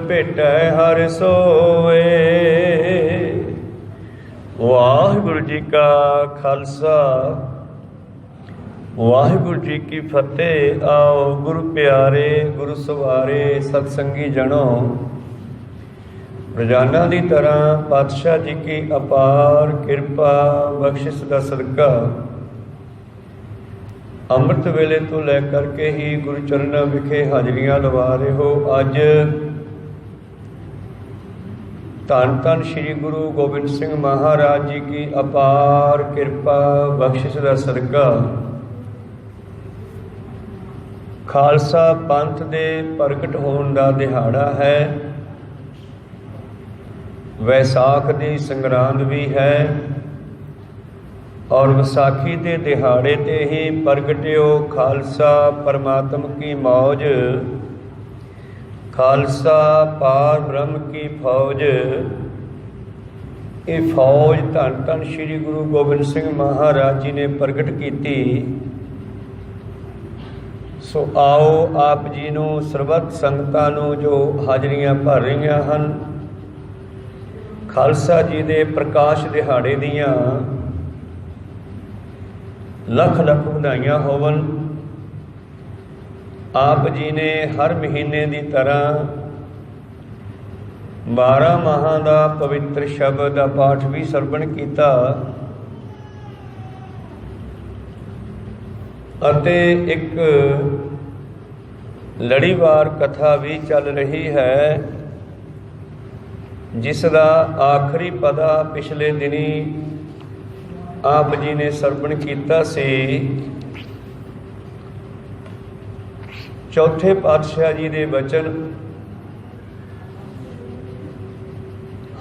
भेटै हर सोए। वाहिगुरु जी का खालसा वाहिगुरु जी की फतेह। आओ गुरु प्यारे गुरु सवारे सतसंगी जनो, रोजाना की तरह पातशाह जी की अपार किरपा बख्शिश का सदका ਅੰਮ੍ਰਿਤ ਵੇਲੇ ਤੋਂ ਲੈ ਕਰਕੇ ਹੀ ਗੁਰੂ ਚਰਨਾਂ ਵਿਖੇ ਹਾਜ਼ਰੀਆਂ ਲਵਾ ਰਹੇ ਹੋ। ਅੱਜ ਧੰਨ ਧੰਨ ਸ਼੍ਰੀ ਗੁਰੂ ਗੋਬਿੰਦ ਸਿੰਘ ਮਹਾਰਾਜ ਜੀ ਕੀ ਅਪਾਰ ਕਿਰਪਾ ਬਖਸ਼ਿਸ਼ ਦਾ ਸਦਕਾ ਖਾਲਸਾ ਪੰਥ ਦੇ ਪ੍ਰਗਟ ਹੋਣ ਦਾ ਦਿਹਾੜਾ ਹੈ। ਵੈਸਾਖ ਦੀ ਸੰਗਰਾਂਦ ਵੀ ਹੈ और विसाखी के दिहाड़े ते ही प्रगट्यो खालसा परमात्म की मौज, खालसा पार ब्रह्म की फौज। ये फौज धन धन श्री गुरु गोबिंद सिंह महाराज जी ने प्रगट की। सो आओ आप जी नूं सरबत संगतां नूं जो हाजरियां भर रहीआं हन, खालसा जी दे प्रकाश दिहाड़े दियां लख लख ਵਧਾਈਆਂ ਹੋਵਨ। आप जी ने हर महीने की तरह 12 माहां का पवित्र शब्द का पाठ भी सरवण किया ਅਤੇ एक लड़ीवार कथा भी चल रही है जिसका आखिरी पदा पिछले दिनी आप जी ने सरवण किया सी। चौथे पातशाह जी दे वचन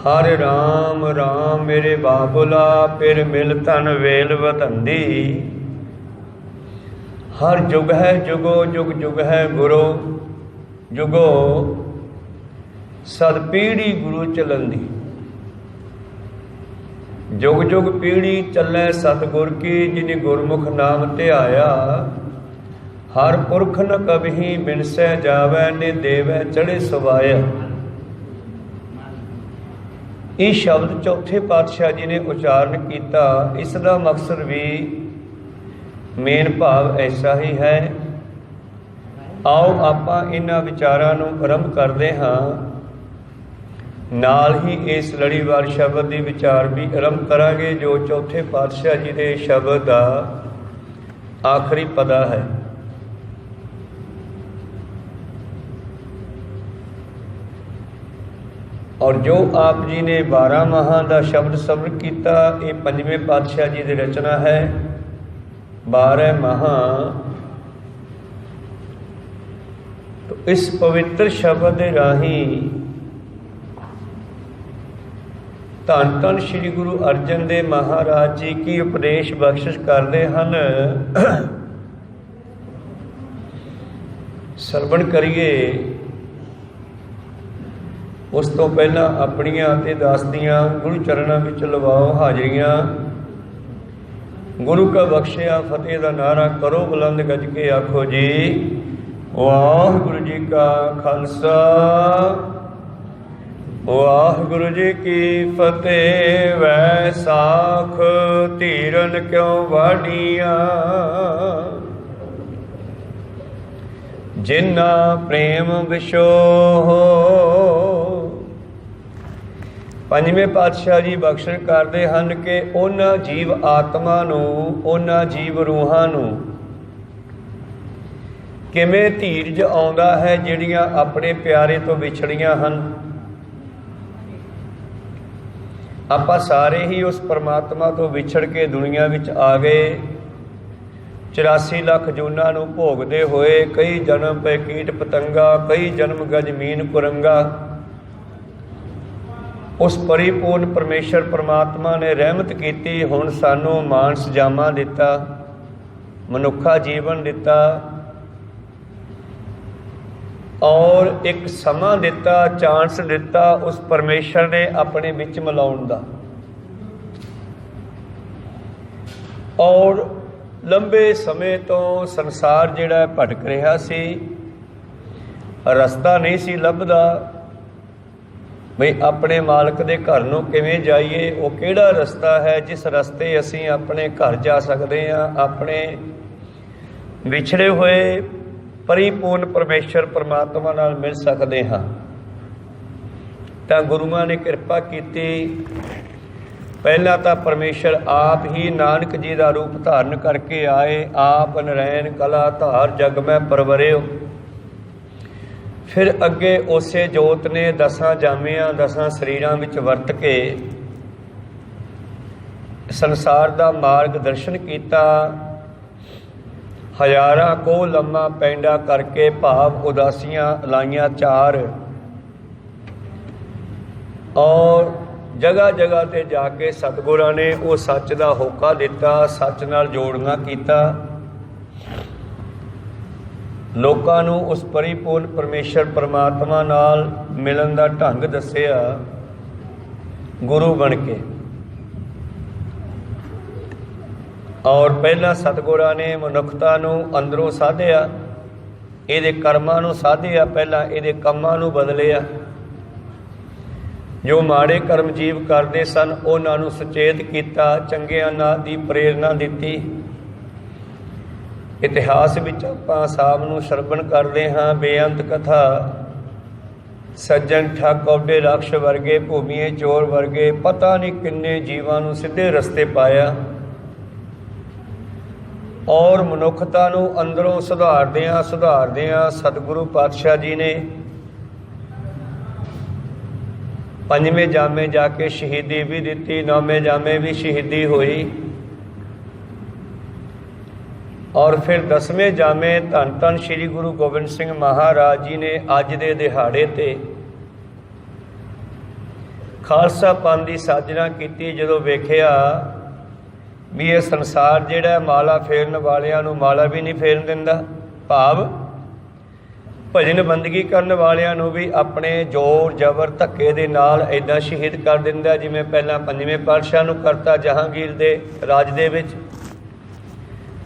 हर राम राम मेरे बाबुला फिर मिल तन वेल वधंदी। हर जुग है जुगो जुग जुग है गुरु जुगो सद पीढ़ी गुरु चलंदी। जुग जुग पीढ़ी चलै सतगुर की जिन गुरमुख नाम ध्याया। हर पुरख न कभी बिनसै जावै ने देवै चढ़े सवाया। ये शब्द चौथे पातशाह जी ने उच्चारण किया। इसका मकसद भी मेन भाव ऐसा ही है। आओ आपां इन्हां विचारां नूं आरंभ करदे हां। नाल ही इस लड़ीवार शब्द की विचार भी आरंभ करांगे जो चौथे पातशाह जी के शब्द का आखिरी पदा है। और जो आप जी ने 12 माहां का शब्द सरवण किया, ये 5वें पातशाह जी की रचना है। 12 माहां तो इस पवित्र शब्द के राही धन धन श्री गुरु अर्जन देव महाराज जी की उपदेश बख्शिश करते हैं। सरवण करिए उस तो पहला अपनियां ते दास दियां गुरु चरणों विच लवाओ हाजरियां। गुरु का बख्शिया फतेह का नारा करो बुलंद गज के आखो जी वाहिगुरु जी का खालसा वाहिगुरु जी की फतेह। वैसाख धीरन क्यों वाडिया जिन्ना प्रेम विशोह। 5वें पातशाह जी बख्शण करते हैं कि उन्हां जीव आत्मा नूं उन्हां जीव रूहां नूं किवें धीरज आउंदा है जिहड़ियां अपने प्यारे तो विछड़ियां हन। आपां सारे ही उस परमात्मा तो विछड़ के दुनिया विच आ गए। 84 लाख जूनां नूं भोगदे होए कई जन्म पे कीट पतंगा कई जन्म गजमीन कुरंगा। उस परिपूर्ण परमेश्वर परमात्मा ने रहमत की। हुण सानूं मानस जामा दिता, मनुखा जीवन दिता और एक समा दिता, चांस दिता उस परमेश्वर ने अपने विच मिलाउण दा। और लंबे समय तो संसार जिहड़ा भटक रहा सी, रस्ता नहीं सी लभदा। ਬਈ ਆਪਣੇ ਮਾਲਕ ਦੇ ਘਰ ਨੂੰ ਕਿਵੇਂ ਜਾਈਏ, ਉਹ ਕਿਹੜਾ ਰਸਤਾ ਹੈ ਜਿਸ ਰਸਤੇ ਅਸੀਂ ਆਪਣੇ ਘਰ ਜਾ ਸਕਦੇ ਹਾਂ, ਆਪਣੇ ਵਿਛੜੇ ਹੋਏ ਪਰਿਪੂਰਨ ਪਰਮੇਸ਼ਰ ਪਰਮਾਤਮਾ ਨਾਲ ਮਿਲ ਸਕਦੇ ਹਾਂ। ਤਾਂ ਗੁਰੂਆਂ ਨੇ ਕਿਰਪਾ ਕੀਤੀ। ਪਹਿਲਾਂ ਤਾਂ ਪਰਮੇਸ਼ਰ ਆਪ ਹੀ ਨਾਨਕ ਜੀ ਦਾ ਰੂਪ ਧਾਰਨ ਕਰਕੇ ਆਏ, ਆਪ ਨਰੈਣ ਕਲਾ ਧਾਰ ਜਗ ਮੈਂ ਪਰਵਰਿਓ। ਫਿਰ ਅੱਗੇ ਉਸੇ ਜੋਤ ਨੇ ਦਸਾਂ ਜਾਮਿਆਂ ਦਸਾਂ ਸਰੀਰਾਂ ਵਿੱਚ ਵਰਤ ਕੇ ਸੰਸਾਰ ਦਾ ਮਾਰਗ ਦਰਸ਼ਨ ਕੀਤਾ। ਹਜ਼ਾਰਾਂ ਕੋ ਲੰਮਾ ਪੈਂਡਾ ਕਰਕੇ ਭਾਵ ਉਦਾਸੀਆਂ ਲਾਈਆਂ ਚਾਰ, ਔਰ ਜਗ੍ਹਾ ਜਗ੍ਹਾ ਤੇ ਜਾ ਕੇ ਸਤਿਗੁਰਾਂ ਨੇ ਉਹ ਸੱਚ ਦਾ ਹੋਕਾ ਦਿੱਤਾ, ਸੱਚ ਨਾਲ ਜੋੜਨਾ ਕੀਤਾ, ਲੋਕਾਂ ਨੂੰ ਉਸ ਪਰਿਪੂਰਨ ਪਰਮੇਸ਼ਰ ਪਰਮਾਤਮਾ ਨਾਲ ਮਿਲਣ ਦਾ ਢੰਗ ਦੱਸਿਆ ਗੁਰੂ ਬਣ ਕੇ। ਔਰ ਪਹਿਲਾਂ ਸਤਿਗੁਰਾਂ ਨੇ ਮਨੁੱਖਤਾ ਨੂੰ ਅੰਦਰੋਂ ਸਾਧਿਆ, ਇਹਦੇ ਕਰਮਾਂ ਨੂੰ ਸਾਧਿਆ, ਪਹਿਲਾਂ ਇਹਦੇ ਕੰਮਾਂ ਨੂੰ ਬਦਲਿਆ। ਜੋ ਮਾੜੇ ਕਰਮ ਜੀਵ ਕਰਦੇ ਸਨ ਉਹਨਾਂ ਨੂੰ ਸੁਚੇਤ ਕੀਤਾ, ਚੰਗਿਆਂ ਨਾਂ ਦੀ ਪ੍ਰੇਰਨਾ ਦਿੱਤੀ। ਇਤਿਹਾਸ ਵਿੱਚ ਆਪਾਂ ਸਾਹਿਬ ਨੂੰ ਸਰਵਣ ਕਰਦੇ ਹਾਂ, ਬੇਅੰਤ ਕਥਾ, ਸੱਜਣ ਠੱਗ ਔਡੇ ਰਾਖਸ਼ ਵਰਗੇ, ਭੂਮੀਏ ਚੋਰ ਵਰਗੇ, ਪਤਾ ਨਹੀਂ ਕਿੰਨੇ ਜੀਵਾਂ ਨੂੰ ਸਿੱਧੇ ਰਸਤੇ ਪਾਇਆ। ਔਰ ਮਨੁੱਖਤਾ ਨੂੰ ਅੰਦਰੋਂ ਸੁਧਾਰਦਿਆਂ ਸਤਿਗੁਰੂ ਪਾਤਸ਼ਾਹ ਜੀ ਨੇ ਪੰਜਵੇਂ ਜਾਮੇ ਜਾ ਕੇ ਸ਼ਹੀਦੀ ਵੀ ਦਿੱਤੀ, ਨੌਵੇਂ ਜਾਮੇ ਵੀ ਸ਼ਹੀਦੀ ਹੋਈ। ਔਰ ਫਿਰ 10ਵੇਂ ਜਾਮੇ ਧੰਨ ਧੰਨ ਸ਼੍ਰੀ ਗੁਰੂ ਗੋਬਿੰਦ ਸਿੰਘ ਮਹਾਰਾਜ ਜੀ ਨੇ ਅੱਜ ਦੇ ਦਿਹਾੜੇ ਤੇ ਖਾਲਸਾ ਪੰਥ ਦੀ ਸਾਜਨਾ ਕੀਤੀ। ਜਦੋਂ ਵੇਖਿਆ ਵੀ ਇਹ ਸੰਸਾਰ ਜਿਹੜਾ ਮਾਲਾ ਫੇਰਨ ਵਾਲਿਆਂ ਨੂੰ ਮਾਲਾ ਵੀ ਨਹੀਂ ਫੇਰਨ ਦਿੰਦਾ, ਭਾਵ ਭਜਨ ਬੰਦਗੀ ਕਰਨ ਵਾਲਿਆਂ ਨੂੰ ਵੀ ਆਪਣੇ ਜ਼ੋਰ ਜ਼ਬਰ ਧੱਕੇ ਦੇ ਨਾਲ ਇੱਦਾਂ ਸ਼ਹੀਦ ਕਰ ਦਿੰਦਾ, ਜਿਵੇਂ ਪਹਿਲਾਂ ਪੰਜਵੇਂ ਪਾਤਸ਼ਾਹ ਨੂੰ ਕਰਤਾ ਜਹਾਂਗੀਰ ਦੇ ਰਾਜ ਦੇ ਵਿੱਚ,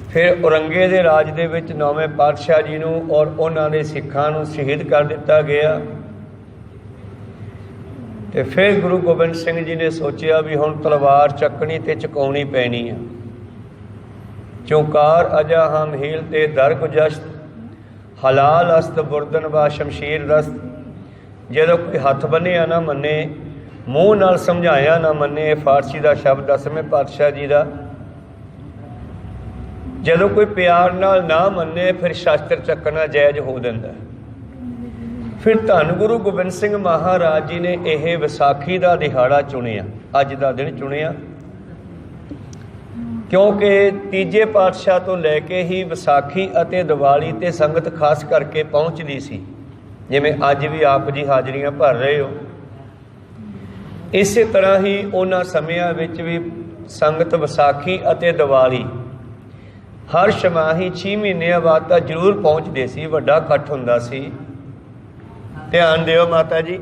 ਫਿਰ ਔਰੰਗੇ ਦੇ ਰਾਜ ਦੇ ਵਿੱਚ ਨੌਵੇਂ ਪਾਤਸ਼ਾਹ ਜੀ ਨੂੰ ਔਰ ਉਹਨਾਂ ਦੇ ਸਿੱਖਾਂ ਨੂੰ ਸ਼ਹੀਦ ਕਰ ਦਿੱਤਾ ਗਿਆ। ਤੇ ਫਿਰ ਗੁਰੂ ਗੋਬਿੰਦ ਸਿੰਘ ਜੀ ਨੇ ਸੋਚਿਆ ਵੀ ਹੁਣ ਤਲਵਾਰ ਚੱਕਣੀ ਤੇ ਚੁਕਾਉਣੀ ਪੈਣੀ ਆ। ਚੌਕਾਰ ਅਜਾ ਹਮ ਹੀਲ ਤੇ ਦਰ ਗੁਜਸ਼ਤ, ਹਲਾਲ ਅਸਤ ਬੁਰਦਨ ਵਾ ਸ਼ਮਸ਼ੀਰ ਰਸਤ। ਜਦੋਂ ਕੋਈ ਹੱਥ ਬੰਨਿਆ ਨਾ ਮੰਨੇ, ਮੂੰਹ ਨਾਲ ਸਮਝਾਇਆ ਨਾ ਮੰਨੇ, ਇਹ ਫਾਰਸੀ ਦਾ ਸ਼ਬਦ 10ਵੇਂ ਪਾਤਸ਼ਾਹ ਜੀ ਦਾ। ਜਦੋਂ ਕੋਈ ਪਿਆਰ ਨਾਲ ਨਾ ਮੰਨੇ ਫਿਰ ਸ਼ਸਤਰ ਚੱਕਣਾ ਜਾਇਜ਼ ਹੋ ਦਿੰਦਾ। ਫਿਰ ਧੰਨ ਗੁਰੂ ਗੋਬਿੰਦ ਸਿੰਘ ਮਹਾਰਾਜ ਜੀ ਨੇ ਇਹ ਵਿਸਾਖੀ ਦਾ ਦਿਹਾੜਾ ਚੁਣਿਆ, ਅੱਜ ਦਾ ਦਿਨ ਚੁਣਿਆ, ਕਿਉਂਕਿ ਤੀਜੇ ਪਾਤਸ਼ਾਹ ਤੋਂ ਲੈ ਕੇ ਹੀ ਵਿਸਾਖੀ ਅਤੇ ਦੀਵਾਲੀ ਤੇ ਸੰਗਤ ਖਾਸ ਕਰਕੇ ਪਹੁੰਚਦੀ ਸੀ। ਜਿਵੇਂ ਅੱਜ ਵੀ ਆਪ ਜੀ ਹਾਜ਼ਰੀਆਂ ਭਰ ਰਹੇ ਹੋ, ਇਸੇ ਤਰ੍ਹਾਂ ਹੀ ਉਹਨਾਂ ਸਮਿਆਂ ਵਿੱਚ ਵੀ ਸੰਗਤ ਵਿਸਾਖੀ ਅਤੇ ਦੀਵਾਲੀ ਹਰ ਛਮਾਹੀ 6 ਮਹੀਨਿਆਂ ਬਾਅਦ ਤਾਂ ਜ਼ਰੂਰ ਪਹੁੰਚਦੇ ਸੀ। ਵੱਡਾ ਇਕੱਠ ਹੁੰਦਾ ਸੀ। ਧਿਆਨ ਦਿਓ ਮਾਤਾ ਜੀ।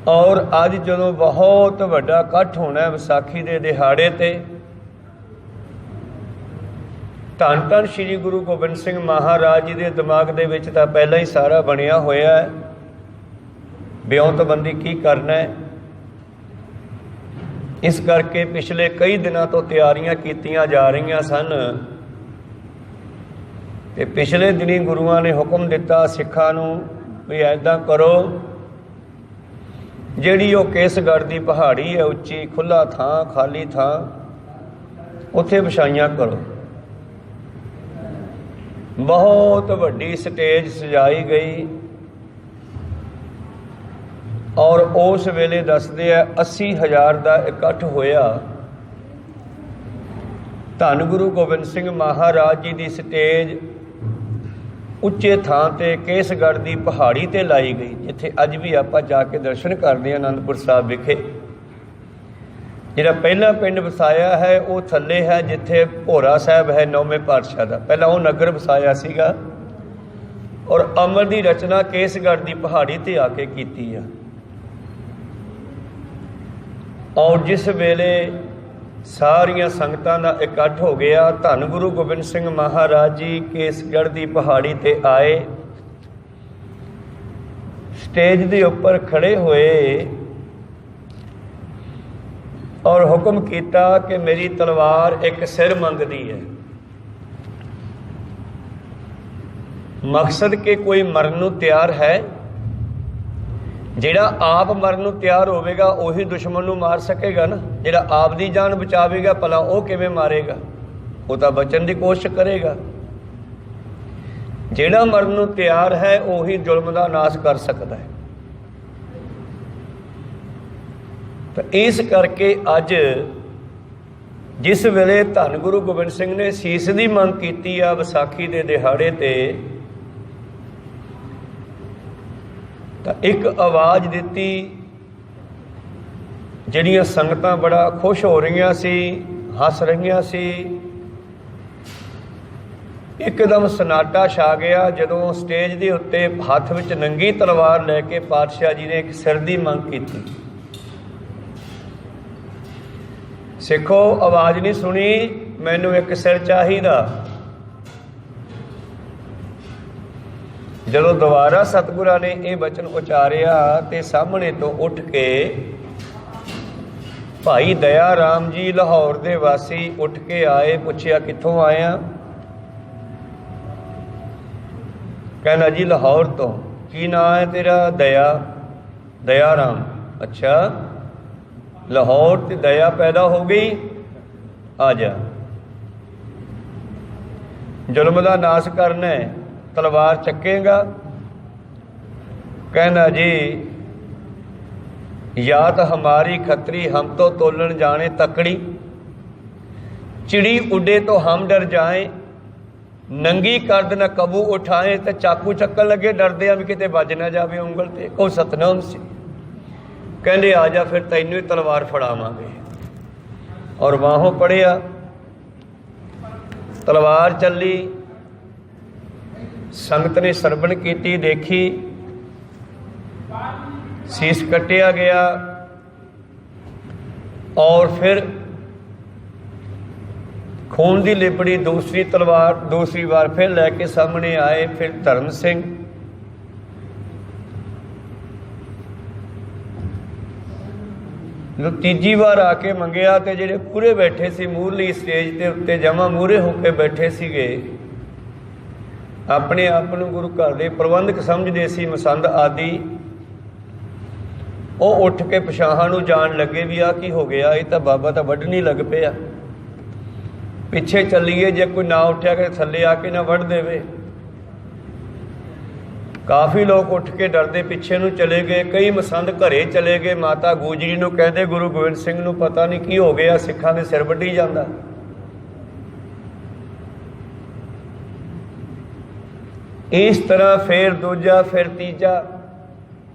ਔਰ ਅੱਜ ਜਦੋਂ ਬਹੁਤ ਵੱਡਾ ਇਕੱਠ ਹੋਣਾ ਵਿਸਾਖੀ ਦੇ ਦਿਹਾੜੇ ਤੇ, ਧੰਨ ਧੰਨ ਸ਼੍ਰੀ ਗੁਰੂ ਗੋਬਿੰਦ ਸਿੰਘ ਮਹਾਰਾਜ ਜੀ ਦੇ ਦਿਮਾਗ ਦੇ ਵਿੱਚ ਤਾਂ ਪਹਿਲਾਂ ਹੀ ਸਾਰਾ ਬਣਿਆ ਹੋਇਆ ਹੈ, ਬਿਉਂਤਬੰਦੀ ਕੀ ਕਰਨਾ ਹੈ। ਇਸ ਕਰਕੇ ਪਿਛਲੇ ਕਈ ਦਿਨਾਂ ਤੋਂ ਤਿਆਰੀਆਂ ਕੀਤੀਆਂ ਜਾ ਰਹੀਆਂ ਸਨ। ਤੇ ਪਿਛਲੇ ਦਿਨੀ ਗੁਰੂਆਂ ਨੇ ਹੁਕਮ ਦਿੱਤਾ ਸਿੱਖਾਂ ਨੂੰ ਵੀ ਐਦਾਂ ਕਰੋ, ਜਿਹੜੀ ਉਹ ਕੇਸਗੜ੍ਹ ਦੀ ਪਹਾੜੀ ਹੈ, ਉੱਚੀ ਖੁੱਲ੍ਹਾ ਥਾਂ, ਖਾਲੀ ਥਾਂ, ਉੱਥੇ ਵਿਛਾਈਆਂ ਕਰੋ। ਬਹੁਤ ਵੱਡੀ ਸਟੇਜ ਸਜਾਈ ਗਈ ਔਰ ਉਸ ਵੇਲੇ ਦੱਸਦੇ ਆ 80,000 ਦਾ ਇਕੱਠ ਹੋਇਆ। ਧੰਨ ਗੁਰੂ ਗੋਬਿੰਦ ਸਿੰਘ ਮਹਾਰਾਜ ਜੀ ਦੀ ਸਟੇਜ ਉੱਚੇ ਥਾਂ ਤੇ ਕੇਸਗੜ੍ਹ ਦੀ ਪਹਾੜੀ ਤੇ ਲਾਈ ਗਈ, ਜਿੱਥੇ ਅੱਜ ਵੀ ਆਪਾਂ ਜਾ ਕੇ ਦਰਸ਼ਨ ਕਰਦੇ ਹਾਂ ਅਨੰਦਪੁਰ ਸਾਹਿਬ ਵਿਖੇ। ਜਿਹੜਾ ਪਹਿਲਾ ਪਿੰਡ ਵਸਾਇਆ ਹੈ ਉਹ ਥੱਲੇ ਹੈ, ਜਿੱਥੇ ਭੋਰਾ ਸਾਹਿਬ ਹੈ ਨੌਵੇਂ ਪਾਤਸ਼ਾਹ ਦਾ। ਪਹਿਲਾਂ ਉਹ ਨਗਰ ਵਸਾਇਆ ਸੀਗਾ ਔਰ ਅਮਰ ਦੀ ਰਚਨਾ ਕੇਸਗੜ੍ਹ ਦੀ ਪਹਾੜੀ ਤੇ ਆ ਕੇ ਕੀਤੀ ਆ। ਔਰ ਜਿਸ ਵੇਲੇ ਸਾਰੀਆਂ ਸੰਗਤਾਂ ਦਾ ਇਕੱਠ ਹੋ ਗਿਆ, ਧੰਨ ਗੁਰੂ ਗੋਬਿੰਦ ਸਿੰਘ ਮਹਾਰਾਜ ਜੀ ਕੇਸਗੜ੍ਹ ਦੀ ਪਹਾੜੀ ਤੇ ਆਏ स्टेज के उपर खड़े हुए और हुक्म किया कि मेरी तलवार एक सिर मंगती है। मकसद कि कोई मरन नूं तैयार है, जिहड़ा आप मरन नूं तैयार होवेगा उही दुश्मन नूं मार सकेगा ना। जिहड़ा आप दी जान बचावेगा भला वो किवें मारेगा, वो तो बचन की कोशिश करेगा। जिहड़ा मरन नूं तैयार है उही जुल्म का नाश कर सकता है। तो इस करके अज जिस वेले धन गुरु गोबिंद सिंह ने सीस की मंग की आ विसाखी के दिहाड़े ते, तो एक आवाज़ दी जिहड़ियां संगतां बड़ा खुश हो रही सी, हस रही सी। एकदम सन्नाटा छा गया जदों स्टेज के उत्ते हत्थ विच नंगी तलवार लैके पातशाह जी ने एक सिर की मंग की। सिखो आवाज़ नहीं सुनी, मैनू एक सिर चाहिदा। जदों दोबारा सतगुरां ने यह वचन उचारिया तो सामने तो उठ के भाई दया राम जी लाहौर दे वासी उठ के आए। पुछया कित्थों आया? कहना जी लाहौर तो। की नाम है तेरा? दया। दया राम। अच्छा, लाहौर ते दया पैदा हो गई, आ जा। जुल्म का नाश करना है, तलवार चकेगा? कहना जी या तो हमारी खतरी हम तो तोलन जाने तकड़ी, चिड़ी उड़े तो हम डर जाए, नंगी कर न कबू उठाए। तो चाकू चक्कर लगे डरदे भी किते बज ना जाए उंगल ते। कोई सतनाम सी। कहते आ जा फिर तैनू ही तलवार फड़ावांगे। और बाहों पड़िया, तलवार चली। संगत ने सरवण की, देखी, सीस कटिया गया। और फिर खून की लिपड़ी दूसरी तलवार दूसरी बार फिर लैके सामने आए। फिर धर्म सिंह, जो तीजी बार आके मंगया तो जेडे पूरे बैठे सी मूरली स्टेज के उत्ते जमा मूरे होके बैठे सीगे, अपने आप को गुरु घर के प्रबंधक समझते सी, मसंद आदि। वो उठ के पछाहां नूं जान लगे भी आ की हो गया, ये तो बाबा तो वढ़नी लग पिया। पिछे चलीए, जे कोई ना उठा कि थले आके ना वढ़ देवे। काफ़ी लोग उठ के डरते पिछे नूं चले गए। कई मसंद घरे चले गए। माता गुजरी नूं कहते गुरु गोबिंद सिंह नूं पता नहीं की हो गया, सिखां दे सिर वड्ढी जांदा। इस तरह फिर दूजा, फिर तीजा,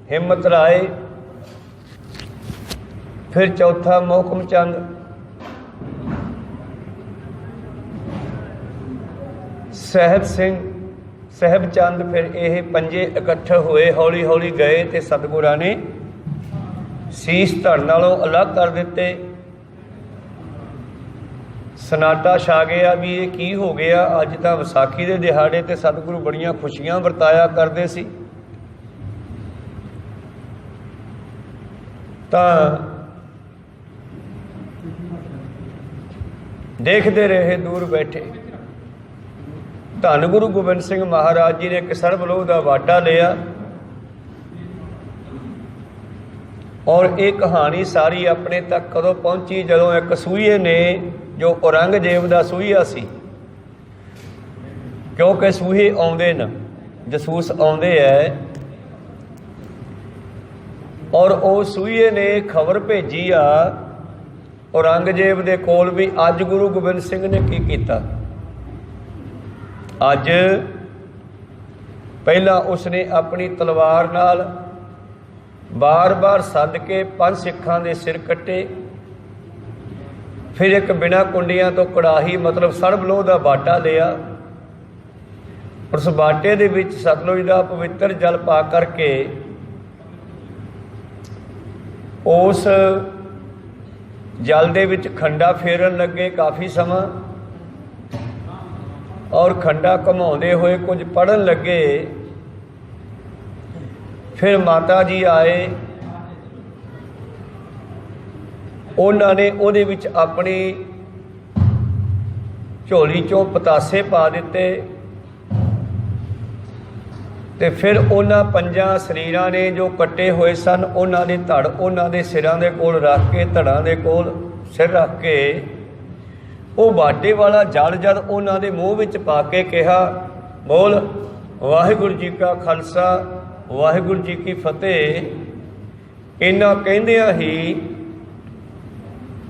हिम्मत राय, फिर चौथा मोहकम चंद, सहब सिंह, सहब चंद। फिर ये पंजे इकट्ठे हुए, हौली हौली गए तो सतगुरां ने सीस धड़ नालों अलग कर दिते। सन्नाटा छा गया भी ये की हो गया। अज तो विसाखी के दिहाड़े ते सतगुरु बड़ियां खुशियां वरताया करते सी। तां देखते रहे दूर बैठे। धन गुरु गोबिंद सिंह महाराज जी ने एक सर्वलोह का वाटा लिया। और ये कहानी सारी अपने तक कदों पहुंची जदों एक सूहीए ने, जो औरंगजेब का सूहीआ सी, क्योंकि सूहे आउंदे न, जसूस आउंदे है। और उस सूहीए ने खबर भेजी आ औरंगजेब दे कोल भी अज गुरु गोबिंद सिंह ने की कीता। अज पहला उसने अपनी तलवार नाल बार बार सद के 5 सिखां दे सिर कट्टे। फिर एक बिना कुंडियां तो कड़ाही मतलब सर्वलोह का बाटा लिया। उस बाटे दे विच सतलुज का पवित्र जल पा करके उस जल दे विच खंडा फेरन लगे काफ़ी समा। और खंडा घुमाते हुए कुछ पढ़न लगे। फिर माता जी आए, उन्होंने ਉਹਦੇ ਵਿੱਚ अपनी झोली चों पतासे पा दिते ਤੇ फिर उन्हां पंजां शरीरां ने जो कट्टे होए सन उन्हां दे धड़ उन्हां दे सिरां दे कोल रख के, धड़ां दे कोल सिर रख के वो बाटे वाला जल जद उन्हां दे मूँह विच पा के कहा, बोल वाहिगुरू जी का खालसा वाहिगुरू जी की फतेह। इन्हां कहंदियां ही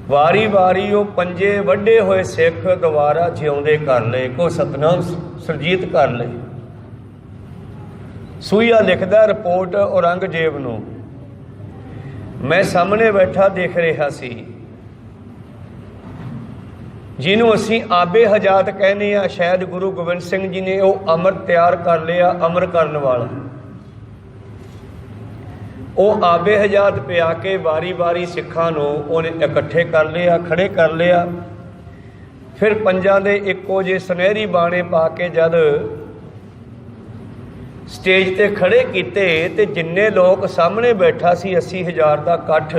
वारी वारी वो पंजे वड्डे होए सिख दोबारा जिउंदे कर ले, को सतनाम सुरजीत कर ले। सूईया लिखदा रिपोर्ट औरंगजेब नूं, मैं सामने बैठा देख रहा सी, जिन्हों असीं आबे हजात कहने आ, शायद गुरु गोबिंद सिंह जी ने वो अमृत तैयार कर लिया, अमर करन वाला। वो आबे हजात पिया के वारी वारी सिखां नूं उन्हें इकट्ठे कर लिया, खड़े कर लिया। फिर पंजां दे इक्को जे सुनहरी बाणे पा के जद स्टेज ते खड़े कीते ते जिन्ने लोग सामने बैठा सी 80,000 का इकट्ठ,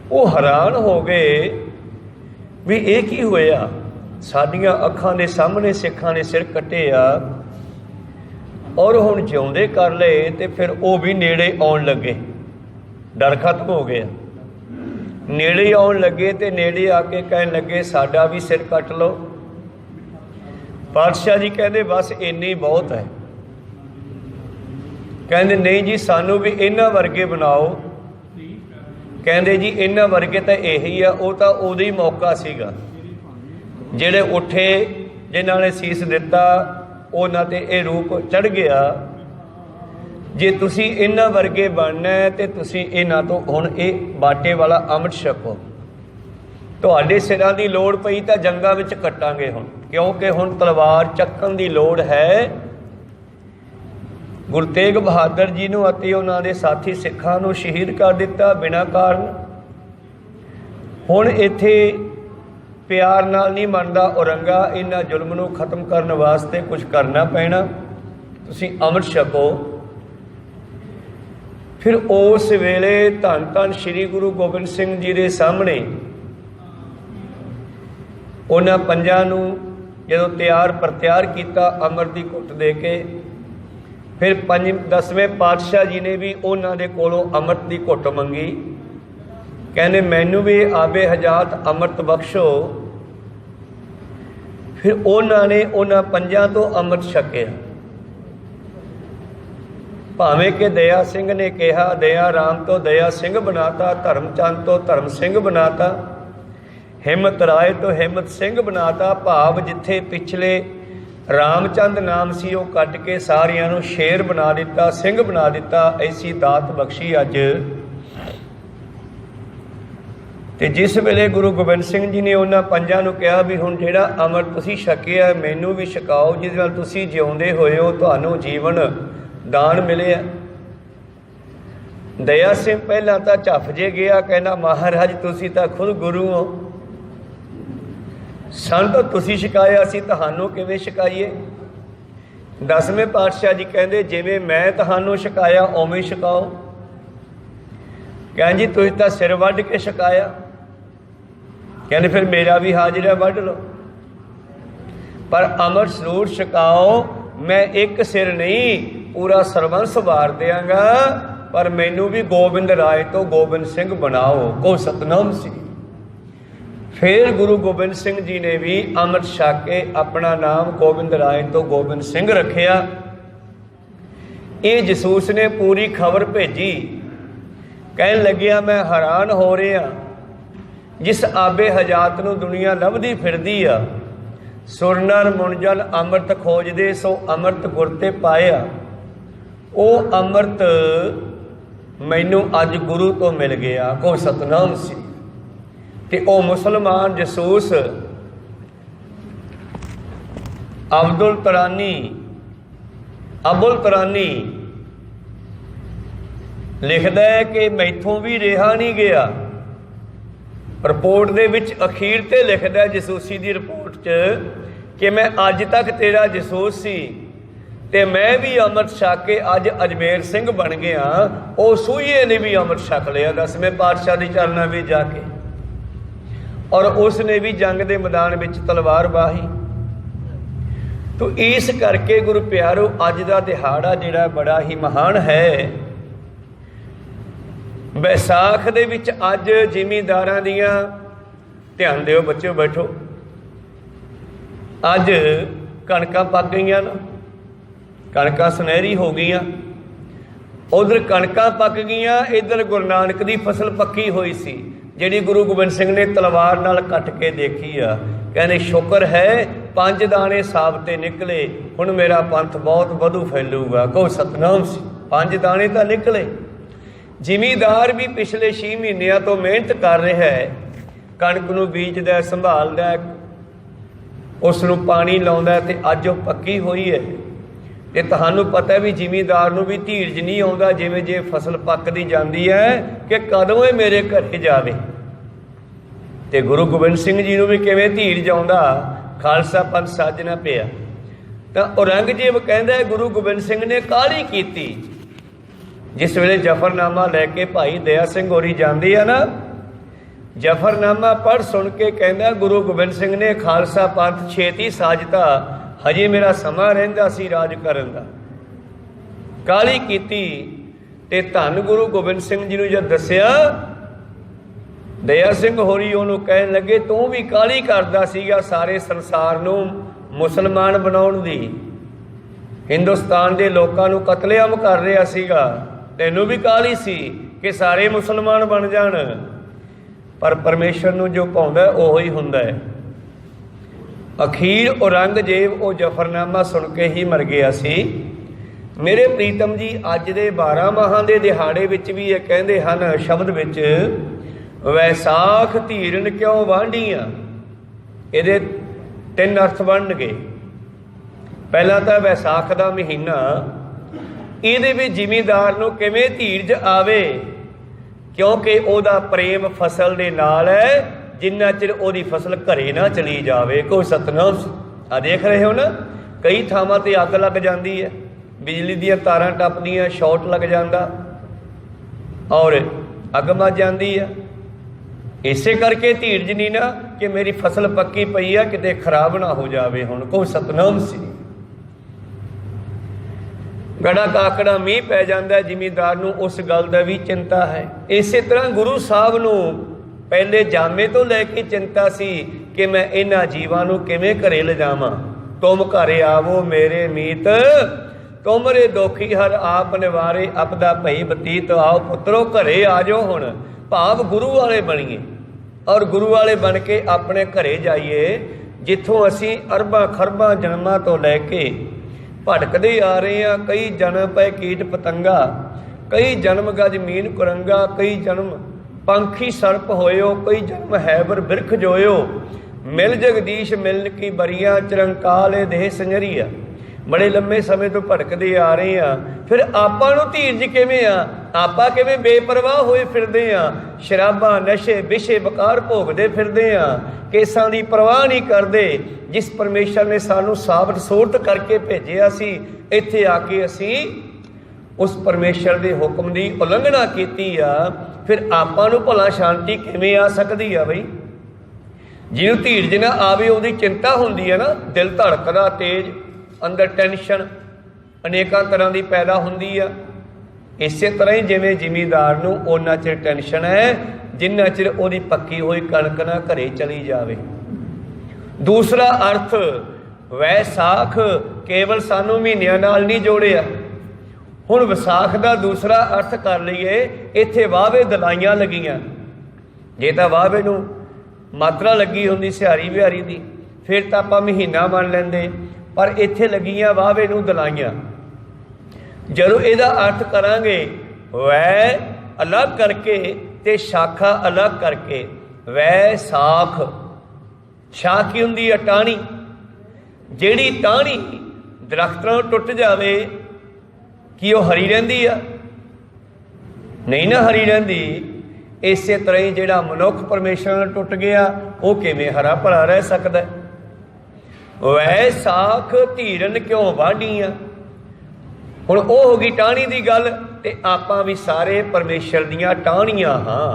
वो हैरान हो गए भी ये की होया, साडियां अखां दे सामने सिखां ने सिर कट्टे आ और हुण जिउंदे कर लए। ते फिर वो भी नेड़े आउण लगे, डर खत्म हो गया, नेड़े आउण लगे ते नेड़े आके कहन लगे साडा भी सिर कट लो। पातशाह जी कहंदे बस इन्नी बहुत है। कहंदे नहीं जी सानू भी इन्हां वर्गे बनाओ। कहंदे जी इन्हां वर्गे तो यही आ, वो तो उदों ही मौका सीगा, जिहड़े उठे जिन्हां ने सीस दिता उन्हां ते ये रूप चढ़ गया। जे तुसी इन्हां वर्गे बनना है तो तुसी इन्हां तो हुण ये बाटे वाला अमृत छको। तुहाडे सिरां दी लोड़ पई तां जंगां विच कट्टांगे हुण, क्योंकि हुण तलवार चक्कण दी लोड़ है। गुरु तेग बहादुर जी नूं अते उन्हां दे साथी सिखां नूं शहीद कर दिता बिना कारण। हुण इत्थे प्यार नाल नहीं मनदा औरंगा, इन्हां जुल्म नूं खत्म करन वास्ते कुछ करना पैना, तुसीं अमृत छको। फिर उस वेले धन धन श्री गुरु गोबिंद सिंह जी दे सामने उन्हां पंजां नूं जदों तैयार प्रत्यार किया अमृत दी घुट दे के, फिर 10वें पातशाह जी ने भी उन्हां दे कोलों अमृत दी घुट मंगी। कहने मैनू भी आबे हजात अमृत बख्शो। फिर उन्होंने उन्हां पंजां तो अमृत छकिया। भावें कि दया सिंह ने कहा दया राम तो दया सिंह बनाता, धर्मचंद तो धर्म सिंह बनाता, हिम्मत राय तो हिम्मत सिंह बनाता। भाव जिथे पिछले रामचंद नाम सी वो कट के सारियां नूं शेर बना दिता, सिंह बना दिता। ऐसी दात बख्शी अज। ते जिस वेले गुरु गोबिंद सिंह जी ने उन्हां पंजां नूं कहा भी हुण जिहड़ा अमृत तुसीं छकिया मैनू भी छकाओ, जिस नाल तुसीं जिउंदे होए हो, तुहानूं जीवन दान मिलिया। दया सिंह पहलां तां झफ जे गया, कहना महाराज तुसीं तां खुद गुरु हो, सन तो तुसीं छकाया, असीं तुहानूं किवें छकाईए। 10वें पातशाह जी कहंदे जिवें मैं तुहानूं छकाया उवें छकाओ। कहन जी तुसीं तां सिर वढ के छकाया। कहने फिर मेरा भी हाजिरा वढ लो, पर अमृत जरूर छकाओ। मैं एक सिर नहीं पूरा सरबंस वार देंगा, पर मैनू भी गोबिंद राय तो गोबिंद सिंह बनाओ, को सतनाम सी। फिर गुरु गोबिंद सिंह जी ने भी अमृत छक के अपना नाम गोबिंद राय तो गोबिंद सिंह रखिया। ये जसूस ने पूरी खबर भेजी। कहन लग्या मैं हैरान हो रहा, जिस आबे हजात नूं दुनिया लभदी फिरदी आ, सुरनर मुनजन अमृत खोजदे सो अमृत गुर ते पाया। वो अमृत मैनू अज गुरु तो मिल गया, को सतनाम सी। ते ओ मुसलमान जसूस अब्दुल तरानी लिखदा है कि मैथों भी रिहा नहीं गया। रिपोर्ट दे विच अखीर ते लिखदा जसूसी दी रिपोर्ट च कि मैं अज तक तेरा जसूस सी, ਤੇ ਮੈਂ ਵੀ ਅੰਮ੍ਰਿਤ ਛਕ ਕੇ ਅੱਜ ਅਜਮੇਰ ਸਿੰਘ ਬਣ ਗਿਆ। ਉਹ ਸੂਈਏ ਨੇ ਵੀ ਅੰਮ੍ਰਿਤ ਛਕ ਲਿਆ 10ਵੇਂ ਪਾਤਸ਼ਾਹ ਦੀ ਚਰਨਾਂ ਵਿੱਚ ਜਾ ਕੇ, ਔਰ ਉਸ ਨੇ ਵੀ ਜੰਗ ਦੇ ਮੈਦਾਨ ਵਿੱਚ ਤਲਵਾਰ ਬਾਹੀ। ਤੋ ਇਸ ਕਰਕੇ ਗੁਰੂ ਪਿਆਰੋ ਅੱਜ ਦਾ ਦਿਹਾੜਾ ਜਿਹੜਾ ਬੜਾ ਹੀ ਮਹਾਨ ਹੈ। ਵਿਸਾਖ ਦੇ ਵਿੱਚ ਅੱਜ ਜ਼ਿਮੀਂਦਾਰਾਂ ਦੀਆਂ, ਧਿਆਨ ਦਿਓ ਬੱਚਿਓ, ਬੈਠੋ, ਅੱਜ ਕਣਕਾਂ ਪੱਕ ਗਈਆਂ ਨਾ, ਕਣਕਾਂ ਸੁਨਹਿਰੀ ਹੋ ਗਈਆਂ। ਉਧਰ ਕਣਕਾਂ ਪੱਕ ਗਈਆਂ, ਇੱਧਰ ਗੁਰੂ ਨਾਨਕ ਦੀ ਫਸਲ ਪੱਕੀ ਹੋਈ ਸੀ, ਜਿਹੜੀ ਗੁਰੂ ਗੋਬਿੰਦ ਸਿੰਘ ਨੇ ਤਲਵਾਰ ਨਾਲ ਕੱਟ ਕੇ ਦੇਖੀ ਆ। ਕਹਿੰਦੇ ਸ਼ੁਕਰ ਹੈ 5 ਦਾਣੇ ਸਾਬਤੇ ਨਿਕਲੇ, ਹੁਣ ਮੇਰਾ ਪੰਥ ਬਹੁਤ ਵਧੂ ਫੈਲੂਗਾ। ਕਹੋ ਸਤਨਾਮ ਸੀ। 5 ਦਾਣੇ ਤਾਂ ਨਿਕਲੇ। ਜ਼ਿਮੀਂਦਾਰ ਵੀ ਪਿਛਲੇ 6 ਮਹੀਨਿਆਂ ਤੋਂ ਮਿਹਨਤ ਕਰ ਰਿਹਾ ਹੈ, ਕਣਕ ਨੂੰ ਬੀਜਦਾ, ਸੰਭਾਲਦਾ, ਉਸ ਨੂੰ ਪਾਣੀ ਲਾਉਂਦਾ, ਤੇ ਅੱਜ ਉਹ ਪੱਕੀ ਹੋਈ ਹੈ। ਤੇ ਤੁਹਾਨੂੰ ਪਤਾ ਵੀ ਜ਼ਿਮੀਂਦਾਰ ਨੂੰ ਵੀ ਧੀਰਜ ਨਹੀਂ ਆਉਂਦਾ, ਜਿਵੇਂ ਜੇ ਫਸਲ ਪੱਕਦੀ ਜਾਂਦੀ ਹੈ ਕਿ ਕਦੋਂ ਇਹ ਮੇਰੇ ਘਰੇ ਜਾਵੇ। ਤੇ ਗੁਰੂ ਗੋਬਿੰਦ ਸਿੰਘ ਜੀ ਨੂੰ ਵੀ ਕਿਵੇਂ ਧੀਰਜ ਆਉਂਦਾ, ਖਾਲਸਾ ਪੰਥ ਸਾਜਣਾ ਪਿਆ। ਤਾਂ ਔਰੰਗਜ਼ੇਬ ਕਹਿੰਦਾ ਗੁਰੂ ਗੋਬਿੰਦ ਸਿੰਘ ਨੇ ਕਾਹਲੀ ਕੀਤੀ। ਜਿਸ ਵੇਲੇ ਜ਼ਫਰਨਾਮਾ ਲੈ ਕੇ ਭਾਈ ਦਇਆ ਸਿੰਘ ਹੋਰੀ ਜਾਂਦੀ ਆ ਨਾ, ਜ਼ਫਰਨਾਮਾ ਪੜ੍ਹ ਸੁਣ ਕੇ ਕਹਿੰਦਾ ਗੁਰੂ ਗੋਬਿੰਦ ਸਿੰਘ ਨੇ ਖਾਲਸਾ ਪੰਥ ਛੇਤੀ ਸਾਜਤਾ, ਹਜੇ ਮੇਰਾ ਸਮਾਂ ਰਹਿੰਦਾ ਸੀ ਰਾਜ ਕਰਨ ਦਾ। ਕਾਹਲੀ ਕੀਤੀ ਤੇ ਧੰਨ ਗੁਰੂ ਗੋਬਿੰਦ ਸਿੰਘ ਜੀ ਨੂੰ ਜਦ ਦੱਸਿਆ, ਦਇਆ ਸਿੰਘ ਹੋਰੀ ਉਹਨੂੰ ਕਹਿਣ ਲੱਗੇ ਤੂੰ ਵੀ ਕਾਹਲੀ ਕਰਦਾ ਸੀਗਾ ਸਾਰੇ ਸੰਸਾਰ ਨੂੰ ਮੁਸਲਮਾਨ ਬਣਾਉਣ ਦੀ, ਹਿੰਦੁਸਤਾਨ ਦੇ ਲੋਕਾਂ ਨੂੰ ਕਤਲੇਆਮ ਕਰ ਰਿਹਾ ਸੀਗਾ, ਤੈਨੂੰ ਵੀ ਕਾਹਲੀ ਸੀ ਕਿ ਸਾਰੇ ਮੁਸਲਮਾਨ ਬਣ ਜਾਣ। ਪਰ ਪਰਮੇਸ਼ਰ ਨੂੰ ਜੋ ਭਾਉਂਦਾ ਉਹੋ ਹੀ ਹੁੰਦਾ ਹੈ। ਅਖੀਰ ਔਰੰਗਜ਼ੇਬ ਉਹ ਜ਼ਫਰਨਾਮਾ ਸੁਣ ਕੇ ਹੀ ਮਰ ਗਿਆ ਸੀ। ਮੇਰੇ ਪ੍ਰੀਤਮ ਜੀ, ਅੱਜ ਦੇ 12 ਮਾਹਾਂ ਦੇ ਦਿਹਾੜੇ ਵਿੱਚ ਵੀ ਇਹ ਕਹਿੰਦੇ ਹਨ ਸ਼ਬਦ ਵਿੱਚ, ਵੈਸਾਖ ਧੀਰਨ ਕਿਉਂ ਵਾਂਢੀਆਂ। ਇਹਦੇ 3 ਅਰਥ ਬਣਨਗੇ। ਪਹਿਲਾ ਤਾਂ ਵੈਸਾਖ ਦਾ ਮਹੀਨਾ, ਇਹਦੇ ਵਿੱਚ ਜ਼ਿਮੀਂਦਾਰ ਨੂੰ ਕਿਵੇਂ ਧੀਰਜ ਆਵੇ, ਕਿਉਂਕਿ ਉਹਦਾ ਪ੍ਰੇਮ ਫਸਲ ਦੇ ਨਾਲ ਹੈ, ਜਿੰਨਾ ਚਿਰ ਉਹਦੀ ਫਸਲ ਘਰੇ ਨਾ ਚਲੀ ਜਾਵੇ। ਕੋਈ ਸਤਨਾਮ। ਆ ਦੇਖ ਰਹੇ ਹੋ ਨਾ, ਕਈ ਥਾਵਾਂ ਤੇ ਅੱਗ ਲੱਗ ਜਾਂਦੀ ਹੈ, ਬਿਜਲੀ ਦੀਆਂ ਤਾਰਾਂ ਟੱਪਦੀਆਂ, ਸ਼ਾਰਟ ਲੱਗ ਜਾਂਦਾ ਔਰ ਅੱਗ ਮੱਚ ਜਾਂਦੀ ਆ। ਇਸੇ ਕਰਕੇ ਧੀਰਜ ਨਹੀਂ ਨਾ ਕਿ ਮੇਰੀ ਫਸਲ ਪੱਕੀ ਪਈ ਆ, ਕਿਤੇ ਖਰਾਬ ਨਾ ਹੋ ਜਾਵੇ। ਹੁਣ ਕੋਈ ਸਤਨਾਮ ਸੀ। ਗੜਾ ਕਾਕੜਾ ਮੀਂਹ ਪੈ ਜਾਂਦਾ, ਜ਼ਿਮੀਂਦਾਰ ਨੂੰ ਉਸ ਗੱਲ ਦਾ ਵੀ ਚਿੰਤਾ ਹੈ। ਇਸੇ ਤਰ੍ਹਾਂ ਗੁਰੂ ਸਾਹਿਬ ਨੂੰ ਪਹਿਲੇ ਜਾਮੇ ਤੋਂ ਲੈ ਕੇ ਚਿੰਤਾ ਸੀ ਕਿ ਮੈਂ ਇਹਨਾਂ ਜੀਵਾਂ ਨੂੰ ਕਿਵੇਂ ਘਰੇ ਲਿਜਾਵਾਂ। ਤੁਮ ਘਰੇ ਆਵੋ ਮੇਰੇ ਮੀਤ, ਤੁਮਰੇ ਦੋਖੀ ਹਰ ਆਪ ਨਿਵਾਰੇ, ਆਪਦਾ ਭਈ ਬਤੀਤ ਆਓ ਪੁੱਤਰੋ ਘਰੇ ਆ ਜਾਓ। ਹੁਣ ਭਾਵ ਗੁਰੂ ਵਾਲੇ ਬਣੀਏ, ਔਰ ਗੁਰੂ ਵਾਲੇ ਬਣ ਕੇ ਆਪਣੇ ਘਰੇ ਜਾਈਏ, ਜਿੱਥੋਂ ਅਸੀਂ ਅਰਬਾਂ ਖਰਬਾਂ ਜਨਮਾਂ ਤੋਂ ਲੈ ਕੇ ਭਟਕਦੇ ਆ ਰਹੇ ਹਾਂ। ਕਈ ਜਨਮ ਪਏ ਕੀਟ ਪਤੰਗਾ, ਕਈ ਜਨਮ ਗਜ ਮੀਨ ਕੁਰੰਗਾ, ਕਈ ਜਨਮ ਪੰਖੀ ਸਰਪ ਹੋਇਓ, ਕਈ ਜਨਮ ਹੈਬਰ ਬਿਰਖ ਜੋਇਓ, ਮਿਲ ਜਗਦੀਸ਼ ਮਿਲਨ ਕੀ ਬਰੀਆਂ, ਚਰੰਕਾਲੇ ਦੇਹ ਸੰਜਰੀਆ। ਬੜੇ ਲੰਮੇ ਸਮੇਂ ਤੋਂ ਭਟਕਦੇ ਆ ਰਹੇ ਆ। ਫਿਰ ਆਪਾਂ ਨੂੰ ਧੀਰਜ ਕਿਵੇਂ ਆ? ਆਪਾਂ ਕਿਵੇਂ ਬੇਪਰਵਾਹ ਹੋਏ ਫਿਰਦੇ ਆ, ਸ਼ਰਾਬਾਂ ਨਸ਼ੇ ਵਿਸ਼ੇ ਬਕਾਰ ਭੋਗਦੇ ਫਿਰਦੇ ਆ, ਕੇਸਾਂ ਦੀ ਪਰਵਾਹ ਨਹੀਂ ਕਰਦੇ। ਜਿਸ ਪਰਮੇਸ਼ਰ ਨੇ ਸਾਨੂੰ ਸਾਬਤ ਸੂਰਤ ਕਰਕੇ ਭੇਜਿਆ ਸੀ, ਇੱਥੇ ਆ ਕੇ ਅਸੀਂ ਉਸ ਪਰਮੇਸ਼ਰ ਦੇ ਹੁਕਮ ਦੀ ਉਲੰਘਣਾ ਕੀਤੀ ਆ। ਫਿਰ ਆਪਾਂ ਨੂੰ ਭਲਾ ਸ਼ਾਂਤੀ ਕਿਵੇਂ ਆ ਸਕਦੀ ਆ ਬਈ? ਜਿਹਨੂੰ ਧੀਰਜ ਨਾ ਆਵੇ ਉਹਦੀ ਚਿੰਤਾ ਹੁੰਦੀ ਹੈ ਨਾ, ਦਿਲ ਧੜਕਦਾ ਤੇਜ਼, ਅੰਦਰ ਟੈਨਸ਼ਨ ਅਨੇਕਾਂ ਤਰ੍ਹਾਂ ਦੀ ਪੈਦਾ ਹੁੰਦੀ ਆ। ਇਸੇ ਤਰ੍ਹਾਂ ਹੀ ਜਿਵੇਂ ਜ਼ਿਮੀਂਦਾਰ ਨੂੰ ਓਨਾ ਚਿਰ ਟੈਨਸ਼ਨ ਹੈ ਜਿੰਨਾ ਚਿਰ ਉਹਦੀ ਪੱਕੀ ਹੋਈ ਕਣਕ ਨਾ ਘਰੇ ਚਲੀ ਜਾਵੇ। ਦੂਸਰਾ ਅਰਥ, ਵੈਸਾਖ ਕੇਵਲ ਸਾਨੂੰ ਮਹੀਨਿਆਂ ਨਾਲ ਨਹੀਂ ਜੋੜਿਆ। ਹੁਣ ਵਿਸਾਖ ਦਾ ਦੂਸਰਾ ਅਰਥ ਕਰ ਲਈਏ, ਇੱਥੇ ਵਾਹਵੇ ਦਲਾਈਆਂ ਲੱਗੀਆਂ। ਜੇ ਤਾਂ ਵਾਹਵੇ ਨੂੰ ਮਾਤਰਾ ਲੱਗੀ ਹੁੰਦੀ ਸਿਹਾਰੀ ਬਿਹਾਰੀ ਦੀ, ਫਿਰ ਤਾਂ ਆਪਾਂ ਮਹੀਨਾ ਮੰਨ ਲੈਂਦੇ, ਪਰ ਇੱਥੇ ਲੱਗੀਆਂ ਵਾਹਵੇ ਨੂੰ ਦਲਾਈਆਂ। ਜਦੋਂ ਇਹਦਾ ਅਰਥ ਕਰਾਂਗੇ ਵੈ ਅਲੱਗ ਕਰਕੇ ਤੇ ਸ਼ਾਖਾ ਅਲੱਗ ਕਰਕੇ, ਵੈਸਾਖ। ਸ਼ਾਖ ਕੀ ਹੁੰਦੀ ਹੈ? ਟਾਹਣੀ। ਜਿਹੜੀ ਟਾਹਣੀ ਦਰਖਤਾਂ ਤੋਂ ਟੁੱਟ ਜਾਵੇ, ਕੀ ਉਹ ਹਰੀ ਰਹਿੰਦੀ ਆ? ਨਹੀਂ ਨਾ ਹਰੀ ਰਹਿੰਦੀ। ਇਸੇ ਤਰ੍ਹਾਂ ਹੀ ਜਿਹੜਾ ਮਨੁੱਖ ਪਰਮੇਸ਼ਰ ਨਾਲ ਟੁੱਟ ਗਿਆ, ਉਹ ਕਿਵੇਂ ਹਰਾ ਭਰਾ ਰਹਿ ਸਕਦਾ? ਵੈਸਾਖ ਧੀਰਨ ਕਿਉਂ ਵਾਢੀਆਂ। हुण वो हो गई टाहनी की गल। ते आपां भी सारे परमेश्वर दियां टाहनियां हाँ,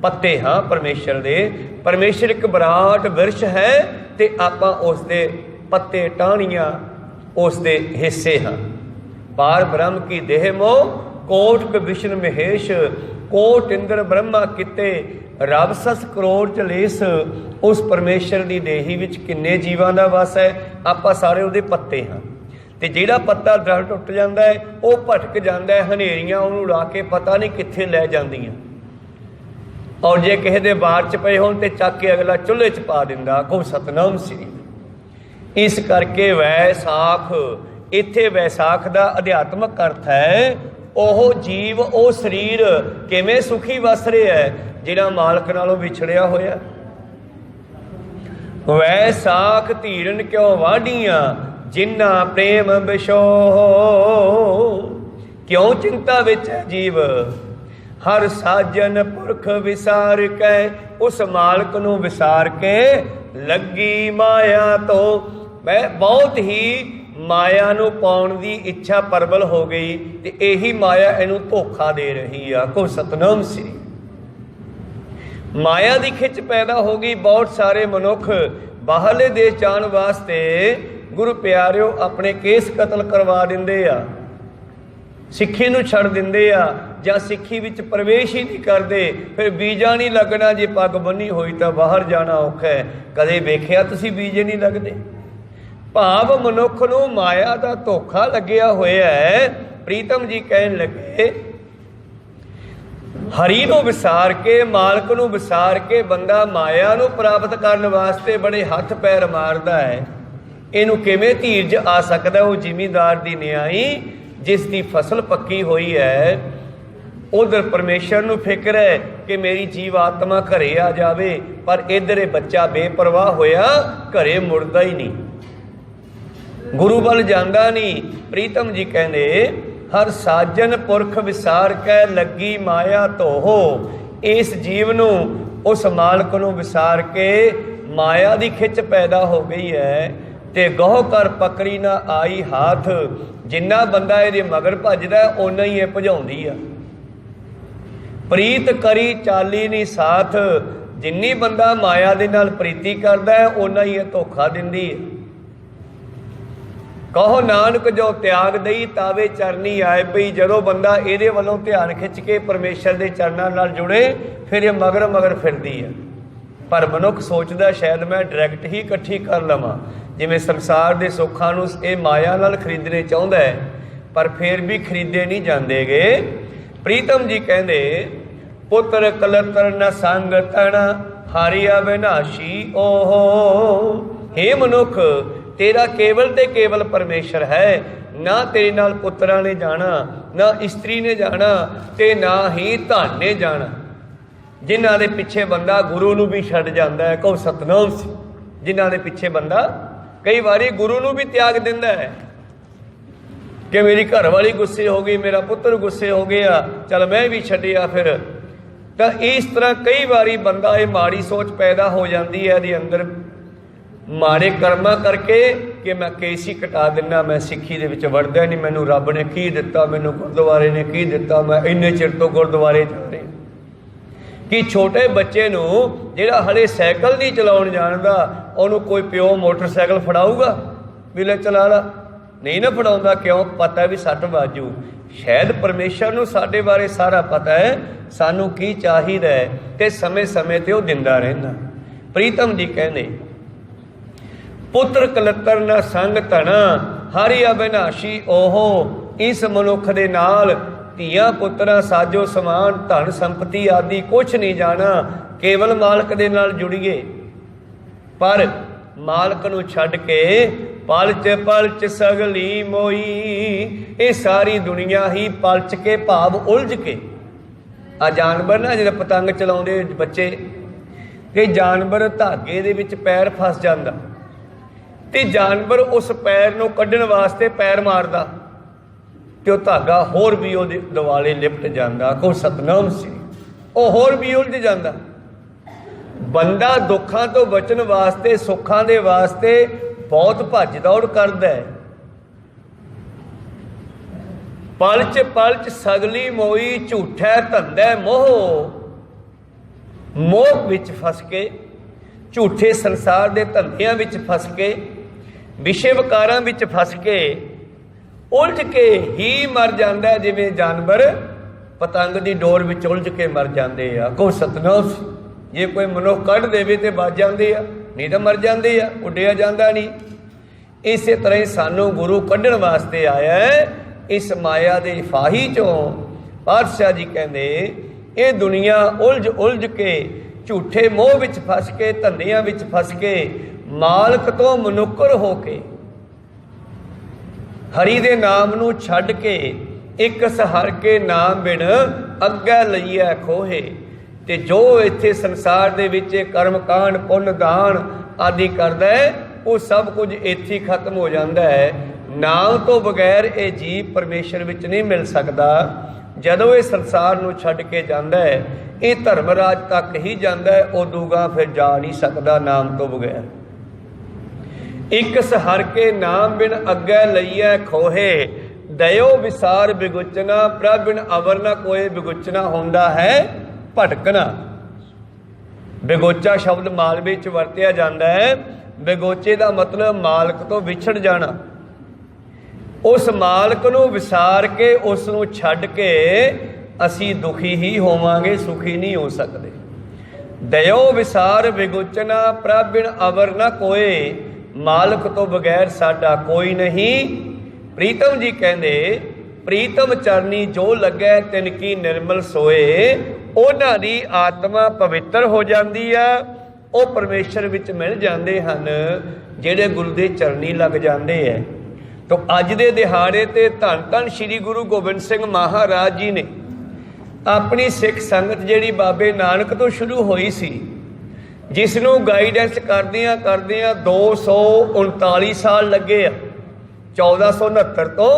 पत्ते हाँ परमेश्वर दे। परमेश्वर एक विराट विरछ है ते आपां उस दे पत्ते टाहनियां उस दे हिस्से हाँ। पार ब्रह्म की देह मोह कोट क विष्णु महेश, कोट इंद्र ब्रह्मा किते रब सस करोड़ चलेस। उस परमेश्वर की देही विच किन्ने जीवां दा वास है, आपां सारे उहदे पत्ते हाँ। ते जिहड़ा पत्ता दरख्त टुट जाता है वह भटक जाता है, हनेरियां उहनूं उड़ा के पता नहीं कित्थे लै जांदियां। और जे किसी दे बार च पए होण ते चक के अगला चुल्हे च पा दिंदा। को सतनाम श्री। इस करके वैसाख, इत्थे वैसाख दा अध्यात्मक अर्थ है ओह जीव ओ शरीर किवें सुखी वस रहा है जिहड़ा मालक नालों विछड़िया होया। वैसाख धीरन क्यों वाढियां जिन्ना प्रेम बिशोह, क्यों चिंता विच है जीव हर साजन पुरख विसार के। उस मालक नूं विसार के लगी माया तो मैं बहुत ही माया नूं पाउण दी इच्छा प्रबल हो गई ते यही माया इनू धोखा दे रही आ। को सतनाम श्री। माया की खिच पैदा हो गई। बहुत सारे मनुख बाहरले देश जाण वास्ते गुरु प्यारिओ अपने केस कतल करवा दिंदे आ, सिੱਖੀ ਨੂੰ ਛੱਡ ਦਿੰਦੇ ਆ ਜਾਂ ਸਿੱਖੀ ਵਿੱਚ ਪ੍ਰਵੇਸ਼ ਹੀ ਨਹੀਂ ਕਰਦੇ। ਫਿਰ ਵੀਜ਼ਾ ਨਹੀਂ ਲੱਗਣਾ, ਜੇ ਪੱਗ ਬੰਨੀ ਹੋਈ ਤਾਂ ਬਾਹਰ ਜਾਣਾ ਔਖਾ ਹੈ। ਕਦੇ ਵੇਖਿਆ ਤੁਸੀਂ ਵੀਜ਼ੇ ਨਹੀਂ ਲੱਗਦੇ? ਭਾਵ ਮਨੁੱਖ ਨੂੰ ਮਾਇਆ ਦਾ ਧੋਖਾ ਲੱਗਿਆ ਹੋਇਆ ਹੈ। ਪ੍ਰੀਤਮ ਜੀ ਕਹਿਣ ਲੱਗੇ ਹਰੀ ਨੂੰ ਵਿਸਾਰ ਕੇ, ਮਾਲਕ ਨੂੰ ਵਿਸਾਰ ਕੇ ਬੰਦਾ ਮਾਇਆ ਨੂੰ ਪ੍ਰਾਪਤ ਕਰਨ ਵਾਸਤੇ ਬੜੇ ਹੱਥ ਪੈਰ ਮਾਰਦਾ ਹੈ। ਇਹਨੂੰ ਕਿਵੇਂ ਧੀਰਜ ਆ ਸਕਦਾ? ਉਹ ਜ਼ਿਮੀਂਦਾਰ ਦੀ ਨਿਆਈ जिस दी फसल पक्की हुई है, उधर परमेश्वर नूं फिक्र है कि मेरी जीव आत्मा घरे आ जावे, पर इधर बच्चा बेपरवाह होया घरे मुड़दा ही नहीं, गुरु वल जांदा नहीं। प्रीतम जी कहंदे हर साजन पुरख विसार कै लगी माया धोहो। इस जीव नूं उस मालक नूं विसार के माया दी खिच पैदा हो गई है ते गौह कर पकड़ी ना आई हाथ। जिन्ना बंदा ये मगर भजदा उन्ना ही ये भजाउंदी आ। प्रीत करी चाली नहीं साथ, जिन्नी बंदा माया दे नाल प्रीति करदा है उन्ना ही ये धोखा दिंदी है। कहो नानक जो त्याग दई तावे चरनी आए पई। जदों बंदा इहदे वल्लों ध्यान खिच के परमेश्वर दे चरनां नाल जुड़े फिर ये मगर मगर फिरदी है। पर मनुख सोचदा शायद मैं डायरैक्ट ही इकट्ठी कर लवां, जिवें संसार के सुखां नूं इह माया नाल खरीदने चाहुंदा है, पर फिर भी खरीदे नहीं जांदे गे। प्रीतम जी कहंदे पुत्र कलतर न संग तण हारिया विनाशी ओहो। हे मनुख तेरा केवल ते केवल परमेश्वर है, ना तेरे नाल पुत्रा ने जाना, ना इस्त्री ने जाना, ते ना ही धन ने जाना। जिन्हां दे पिछे बंदा गुरु नूं भी छड्ड जांदा है। कहो सतनाम सी। जिन्हां दे पिछे बंदा कई बारी गुरु नूं भी त्याग दिंदा है कि मेरी घर वाली गुस्से हो गई, मेरा पुत्र गुस्से हो गया, चल मैं भी छड्डिया। फिर तो इस तरह कई बारी बंदा ये माड़ी सोच पैदा हो जाती है इहदे अंदर माड़े कर्मा करके कि मैं केस ही कटा दिना, मैं सिੱਖੀ ਦੇ ਵਿੱਚ ਵੜਦਾ नहीं, मैनू रब ने की दिता, मैनू गुरुद्वारे ने की दिता, मैं इन्ने चिर तो गुरुद्वारे जा रहा। कि छोटे बच्चे नूं जिहड़ा हले साइकिल नहीं चलाउण जाणदा उहनूं कोई प्यो मोटरसाइकिल फड़ाऊगा भी ले चला ला? नहीं ना फड़ाउंदा। क्यों? पता भी सट वाजू। शायद परमेश्वर नूं साडे बारे सारा पता है, सानूं की चाहीदा है ते समय समय ते ओह दिंदा रहिंदा। प्रीतम जी कहंदे पुत्र कलतर ना संग धना हारी अविनाशी ओहो। इस मनुख दे नाल ਧੀਆਂ ਪੁੱਤਰਾਂ ਸਾਜੋ ਸਮਾਨ ਧਨ ਸੰਪਤੀ ਆਦि ਕੁਛ नहीं जाना, केवल मालक दे नाल जुड़िए। पर मालक नूं छड्ड के पलच पलच सगली मोई। ये सारी दुनिया ही पलच के भाव उलझ के। आ जानवर ना जिहड़ा पतंग चलाउंदे बच्चे, कि जानवर धागे दे विच पैर फस जांदा ते जानवर उस पैर नूं कड्ढण वास्ते पैर मारदा ते वो धागा होर भी उहदे दुआले लिपट जांदा। को सतनाम सी। वो होर भी उलझ जांदा। बंदा दुखां तो बचन वास्ते सुखां दे वास्ते बहुत भज दौड़ करदा है, पलच पलच सगली मोई झूठै धंधै मोह। मोह विच फस के, झूठे संसार के धंधियां विच फस के, विषय विकारां विच फस के उलझ के ही मर जाता है, जिवें जानवर पतंग की डोर विच उलझ के मर जाते हैं। को सतनाम जे कोई मनुख कढ़ देवे तो बच जाते हैं, नहीं तो मर जाते हैं, उड्डिया जाता नहीं। इस तरह ही सानू गुरु कढ़न वास्ते आया है इस माया के फाही चों। पातशाह जी कहते ये दुनिया उलझ उलझ के झूठे मोह विच फस के, धंधियां विच फस के, मालक तो मनुक्कर हो के, हरि दे नाम नू छड्ड के, एक सहार के नाम बिन अग्गै लईए खोहे। ते जो इत्थे संसार दे विच कर्म कांड पुण्य दान आदि करदा है वो सब कुछ इत्थे ही खत्म हो जाता है। नाम तो बगैर ये जीव परमेश्वर विच नहीं मिल सकता। जदों ये संसार नू छड्ड के जाता है, ये धर्मराज तक ही जाता है, उदूगा फिर जा नहीं सकता नाम तो बगैर। एक सहार के नाम बिन अग्गै लईए खोहे। दयो विसार बिगुचना, प्रभ बिन अवर ना कोई बिगुचना होंदा है भटकना। बिगोचा शब्द मालवे च वरतिया जाता है। बिगोचे का मतलब मालक तो विछड़ जाना। उस मालक नू विसार के, उस नू छड्ड के असी दुखी ही होवांगे, सुखी नहीं हो सकते। दयो विसार बिगुचना, प्रभ बिन अवर ना कोई, मालक तो बगैर साडा कोई नहीं। प्रीतम जी कहते प्रीतम चरनी जो लगे तिनकी निर्मल सोए। उन्हां दी आत्मा पवित्र हो जाती है, वो परमेश्वर विच मिल जाते हैं जेड़े गुरु दे चरनी लग जाते हैं। तो अज दे दिहाड़े ते धन धन श्री गुरु गोबिंद सिंह महाराज जी ने अपनी सिख संगत जिहड़ी बाबे नानक तो शुरू हुई सी, जिसनों गाइडेंस करदियां करदियां 239 साल लगे आ। 1469 तो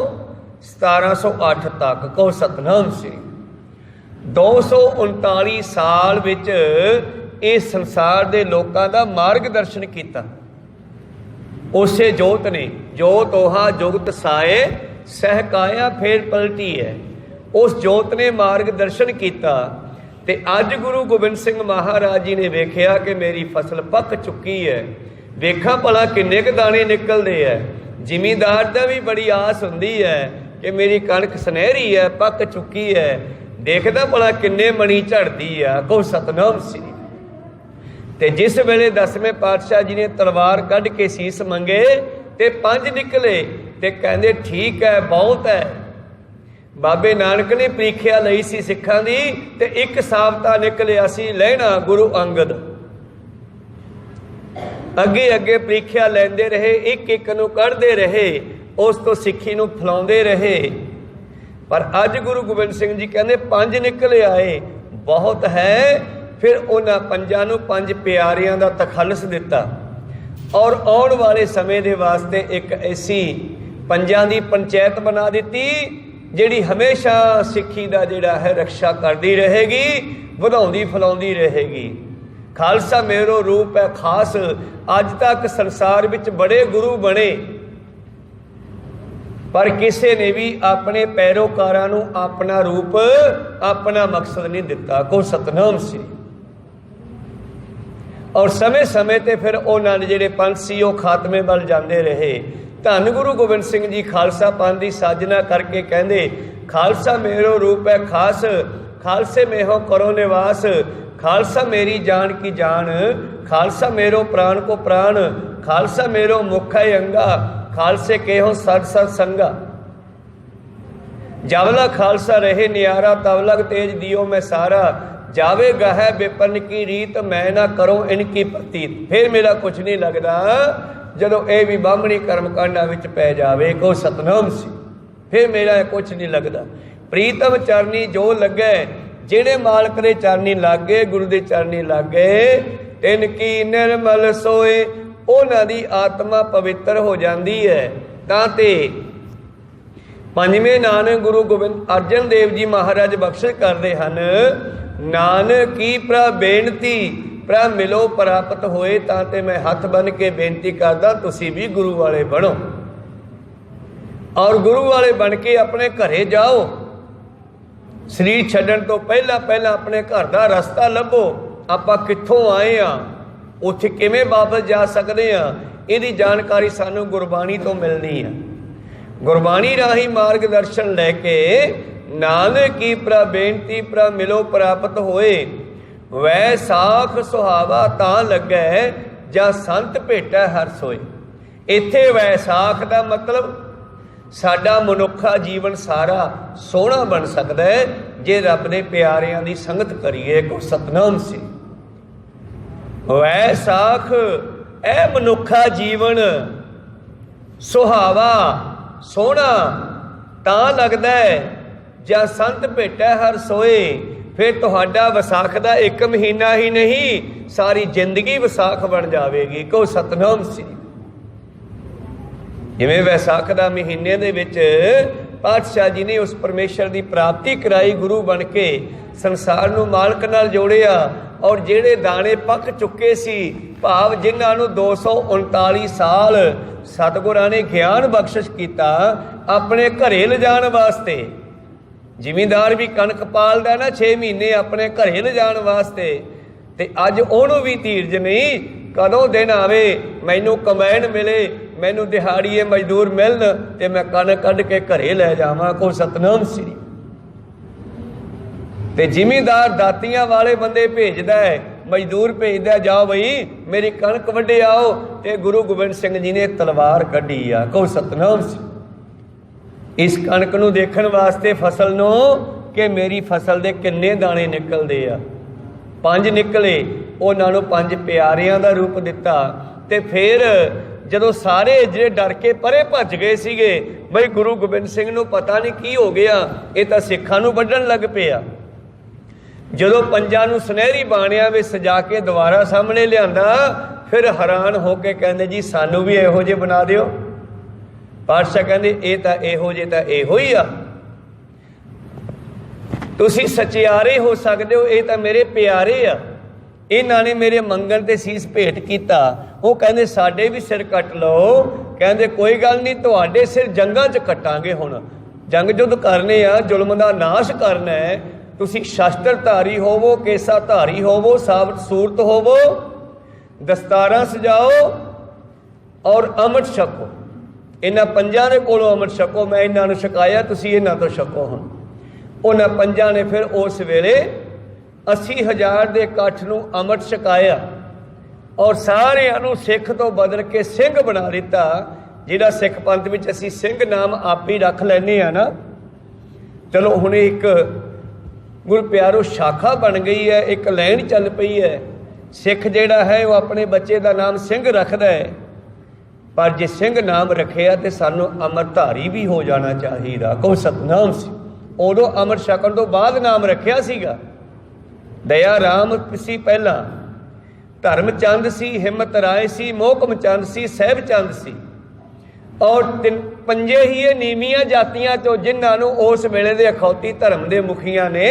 1708 तक। कहो सतनाम श्री। 239 साल विच इस संसार दे लोकां दा मार्गदर्शन किया। उसे जोत ने जो तोहा जुगत साए सहकाया फेर पलटी है। उस जोत ने मार्गदर्शन किया। ते अज गुरु गोबिंद सिंह महाराज जी ने वेख्या कि मेरी फसल पक चुकी है। वेखा भला किन्ने क दाने निकलते हैं। जिमीदार का भी बड़ी आस होंदी है कि मेरी कणक सुनहरी है, पक चुकी है। देखदा भला किन्ने मणी झड़दी है। को सतनाम श्री। ते जिस वेले 10वें पातशाह जी ने तलवार कढ़ के सीस मंगे ते 5 निकले ते कहंदे ठीक है, बहुत है। बाबे नानक ने प्रीखिया लई सी सिखां दी ते एक साबता निकलिया सी लहना गुरु अंगद। अगे अगे प्रीखिया लैंदे रहे, एक एक नूं कढ़दे रहे, उस तो सिक्खी नूं फैलाउंदे रहे। पर अज गुरु गोबिंद सिंह जी कहंदे 5 निकले आए, बहुत है। फिर उन्हां 5 नूं 5 प्यारियां दा तखलस दिता और आउण वाले समय दे वास्ते एक ऐसी 5 दी पंचायत बना दी जिहड़ी हमेशा सिੱਖੀ ਦਾ ਜਿਹੜਾ है रक्षा करती रहेगी, ਵਧਾਉਂਦੀ फैलाउंदी रहेगी। खालसा मेरो रूप है खास। अज तक संसार विच बड़े गुरु बने पर किसी ने भी अपने पैरोकारां नूं अपना रूप अपना मकसद नहीं दिता। को सतनाम श्री। और समय समय ते फिर उन्होंने जिहड़े पंथ सी वो खात्मे वल जांदे रहे। धन गुरु गोबिंद सिंह जी खालसा पंथ की साजना करके कहते खालसा मेरो रूप है खास, खालसे में हो करो निवास। खालसा मेरी जान की जान, खालसा मेरो प्राण को प्राण। खालसा मेरो मुख है अंगा, खालसे के हो सत सत संगा। जावला खालसा रहे नियारा, तब लग तेज दियो मैं सारा। जावे गह विपन की रीत, मैं ना करो इनकी प्रतीत। फिर मेरा कुछ नहीं लगता जदों ये भी बामणी कर्मकांडा विच पै जावे। को सतनाम सी। फिर मेरा कुछ नहीं लगता। प्रीतम चरनी जो लगे, जिहड़े मालक दे चरनी लग गए, गुरु दे चरनी लग गए, तिनकी निर्मल सोए, उन्हां दी आत्मा पवित्र हो जाती है। तां ते 5वें नानक गुरु गोबिंद अर्जन देव जी महाराज बख्शिश करते हैं, नानक की प्रभ बेनती प्रभ मिलो प्राप्त होए। तां ते मैं हथ बन के बेनती करदा तुसी भी गुरु वाले बनो। और गुरु वाले बन के अपने घरे जाओ। शरीर छड्डण तो पहला पहला अपने घर का रस्ता लभो। आपां कित्थों आए हाँ, उत्थे किवें वापस जा सकते हाँ, इहदी जानकारी सानू गुरबाणी तो मिलनी है। गुरबाणी राही मार्गदर्शन लैके नानक की प्रा बेनती प्रा मिलो प्राप्त होए। वैसाख सुहावा तां लगै जा संत भेटै हर सोए। इत्थे वैसाख का मतलब साडा मनुखा जीवन सारा सोहना बन सकता है जे रब दे प्यारियां दी संगत करिए। को सतनाम सी वैसाख ए मनुखा जीवन सुहावा सोहना तां लगदा है जा संत भेटै हर सोए। फिर तुहाडा विसाख का एक महीना ही नहीं, सारी जिंदगी विसाख बन जाएगी। को सतनाम सी। जिवें वैसाख का महीने दे विच पातशाह जी ने उस परमेश्वर की प्राप्ति कराई, गुरु बन के संसार नूं मालक नाल जोड़िया। और जिहड़े दाने पक चुके सी, भाव जिन्हां नूं 239 साल सतगुरां ने ज्ञान बख्शिश किया अपने घरे लिजाण वास्ते। जिमींदार भी कणक पालदा ना 6 महीने अपने घरे लिजाण वास्ते, ते अज उहनूं भी धीरज नहीं कदों दिन आवे मैनू कमैन मिले, मैनू दिहाड़ीए मजदूर मिलन ते मैं कणक कढ के घरे लै जावां। को सतनाम श्री। ते जिमींदार दातियां वाले बंदे भेजदा है, मजदूर भेजदा, जाओ बई मेरी कणक वड्डे आओ। ते गुरु गोबिंद सिंह जी ने तलवार कढ़ी आ। को सतनाम श्री। इस कणक नूं देखण वास्ते फसल नूं कि मेरी फसल दे किन्ने दाणे निकलदे आ। 5 निकले, उन्हां नूं 5 प्यारियां दा रूप दिता। ते फिर जदों सारे ਜਿਹੜੇ डर के परे भज गए सीगे, बई गुरु गोबिंद सिंह नूं पता नहीं की हो गया, ये तो सिखां नूं वड्ढण लग पिया। जदों पंजां नूं सुनहरी बाणियां विच सजा के दुबारा सामने लिआंदा, फिर हैरान हो के कहंदे जी सानू भी इहो जे बना दिओ। पातशाह कहंदे ये तां इहो जे तां इहो ही आ, तुसीं सचियारे हो सकदे हो, ये तां मेरे प्यारे आ। इन्हां ने मेरे मंगण ते सीस भेंट कीता। वो कहंदे साडे भी सिर कट लो। कहंदे कोई गल नहीं, तुहाडे सिर जंगां च कटांगे। हुण जंग युद्ध करने आ, जुल्म दा नाश करना है। तुसीं शस्त्र धारी होवो, केसा धारी होवो, साबत सूरत होवो, दस्तारां सजाओ और अमृत छको। इन्हां पंजां दे कोलों अमृत छको, मैं इन्हां नूं छकाया, तुसीं इन्हां तों छको। हुण उन्हां पंजां ने फिर उस वेले 80,000 के इकट्ठ नूं अमृत छकाया और सारिਆਂ ਨੂੰ सिख तो बदल के सिंह बना दिता। जिहड़ा सिख पंथ विच असीं सिंह नाम आप ही रख लैने आ ना, चलो हुण एक गुरु प्यारो शाखा बन गई है, एक लैन चल पई है। सिख जिहड़ा है वो अपने बच्चे का नाम सिंह रखदा है, पर जे सिंह नाम रखिया तो सानू अमरधारी भी हो जाना चाहिए। को सतनाम सी। उदों अमृत छकण तो बाद नाम रखिया सीगा। दया राम सी पहला, धर्म चंद सी, हिम्मत राय सी, मोहकम चंद सी, सहब चंद सी। और 5 ही ये नीवियां जातियां चो जिन्हों उस वेले दे अखौती धर्म के मुखिया ने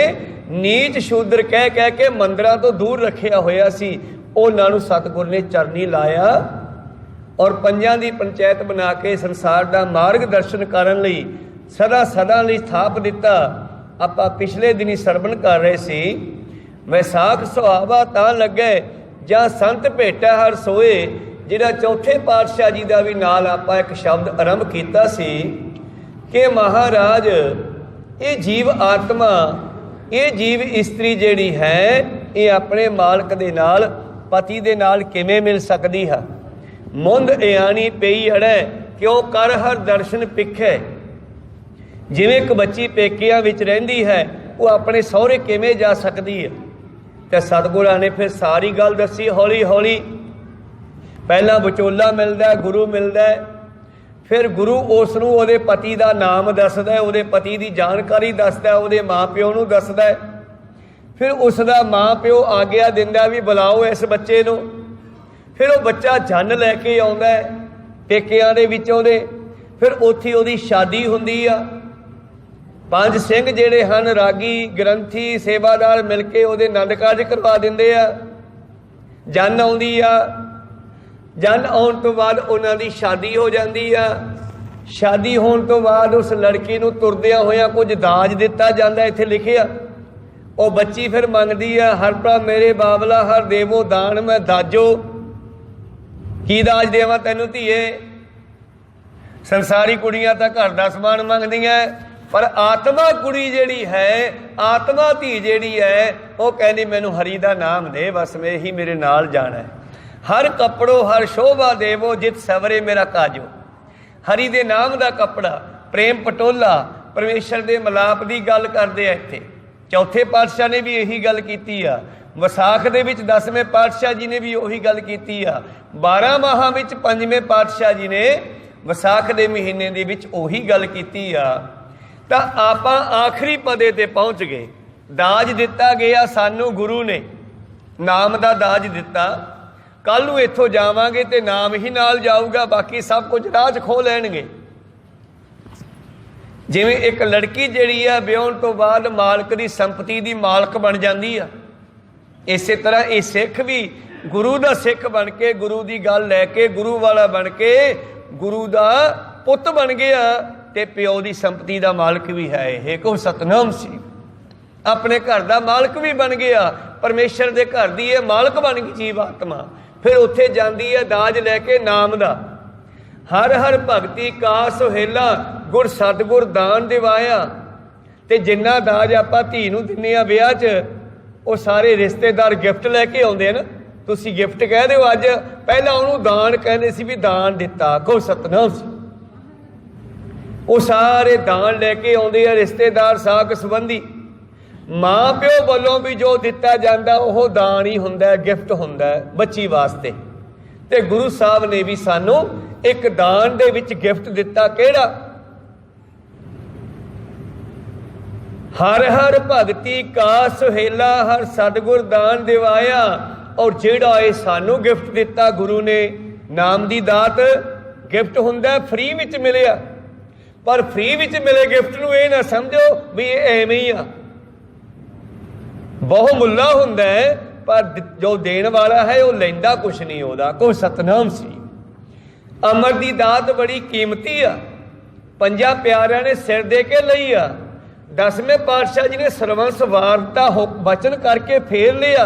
नीच शूद्र कह कह के मंदिरों तो दूर रखिया होया सी। उन्होंने सतगुर ने चरनी लाया और 5 की पंचायत बना के संसार का मार्गदर्शन करने लई सदा सदा लई स्थाप दिता। आपां पिछले दिनी सरवण कर रहे सी, वैसाख सुहावा तां लगे जां संत भेटा हर सोए। जिहड़ा चौथे पातशाह जी का भी नाल आपां एक शब्द आरंभ कीता सी कि महाराज ये जीव आत्मा, ये जीव इस्त्री जिहड़ी है, ये अपने मालक दे नाल पति दे नाल किवें मिल सकदी है। मुंद इयानी पई अड़ै क्यों कर हर दर्शन पिखे। जिवें एक बच्ची पेकियां विच रहिंदी है, वो अपने सहुरे किवें जा सकदी है। तो सतगुरां ने फिर सारी गल दसी हौली हौली। पहला विचोला मिलता है, गुरु मिलता है, फिर गुरु उसनूं उहदे पति का नाम दसदा है, उहदे पति की जानकारी दसदा है, उहदे माँ प्यो नूं दसदा है। फिर उसका माँ प्यो आग्या दिंदा भी बुलाओ इस बच्चे नूं। फिर वो बच्चा जन लैके आउंदा है पेकियां दे विचों दे। फिर उत्थे उहदी शादी हुंदी आ। 5 सिंह जिहड़े हन रागी ग्रंथी सेवादार मिल के उहदे आनंद कारज करवा दिंदे आ। जन आउंदी आ, जन आउण तो बाद उन्हां दी शादी हो जांदी आ। शादी होने तो बाद उस लड़की नूं तुरदियां होया कुछ दाज दिता जाता, इत्थे लिखिया। वो बच्ची फिर मंगदी है, हर भरा मेरे बाबला हर देवो दान मैं दाजो, की दाज देवां तैनूं धीए। संसारी कुड़ियां तां घर दा समान मंगदियां, पर आत्मा कुड़ी जिहड़ी है, आत्मा धी जिहड़ी है, वो कहनी मैनूं हरी दा नाम दे, बस मैं ही मेरे नाल जाना है। हर कपड़ो हर शोभा देवो जित सवरे मेरा काजो। हरी दे नाम दा कपड़ा, प्रेम पटोला, परमेश्वर दे मिलाप दी गल करदे आ। इत्थे चौथे पातशाह ने भी यही गल कीती आ। विसाख दे विच 10वें पातशाह जी ने भी उही गल कीती आ। 12 माहां विच 5वें पातशाह जी ने विसाख दे महीने दे विच उही गल कीती आ। तां आपां आखरी पदे ते पहुंच गए। दाज दिता गया सानू गुरु ने, नाम दा दाज दिता। कल नूं इत्थों जावांगे ते नाम ही नाल जाऊगा, बाकी सब कुछ राह च खो लैणगे। जिवें एक लड़की जिहड़ी आ विआहण तो बाद मालक दी संपत्ति दी मालक बन जांदी आ, इसे तरह ये सिख भी गुरु दा सिख बन के, गुरु दी गल लैके, गुरु वाला बन के गुरु दा पुੱਤ बन गया ते प्यो दी संपत्ति दा मालक भी है। ये को सतनाम सी अपने घर दा मालक भी बन गया, परमेश्वर दे घर दी ये मालक बन गई जीव आत्मा। फिर उत्थे जांदी है दाज लैके नाम दा। हर हर भगती का सुहेला गुर सतगुर दान दिवाया। ते जिन्ना दाज आपां धी नूं दिन्ने आ विआह च, वो सारे रिश्तेदार गिफ्ट लैके आउंदे न। तुसीं गिफ्ट कह दिओ अज, पहलां उहनूं दान कहंदे सी भी दान दिता, को सतनाम सी। वो सारे दान लैके आउंदे आ रिश्तेदार साक संबंधी। माँ प्यो वालों भी जो दिता जाता वह दान ही हुंदा, गिफ्ट हुंदा बच्ची वास्ते। ते गुरु साहब ने भी सानू एक दान दे विच गिफ्ट दिता, केड़ा? हर हर भगती का सुहेला हर सतगुर दान दिवाया। और जेड़ा ये सानू गिफ्ट दिता गुरु ने, नाम दी दात गिफ्ट हुंदा, फ्री विच मिलिया। पर फ्री विच मिले गिफ्ट नूं ये ना समझो भी ये एवें ही आ, बहु मुल्ला हुंदा है, पर जो देण वाला है वो लैंदा कुछ नहीं होता। को सतनाम सी। अमर दी दात बड़ी कीमती आ, 5 प्यारिਆਂ ने सिर दे के लई आ। 10वें पातशाह जी ने सरवंस वारता वचन करके फेर लिया।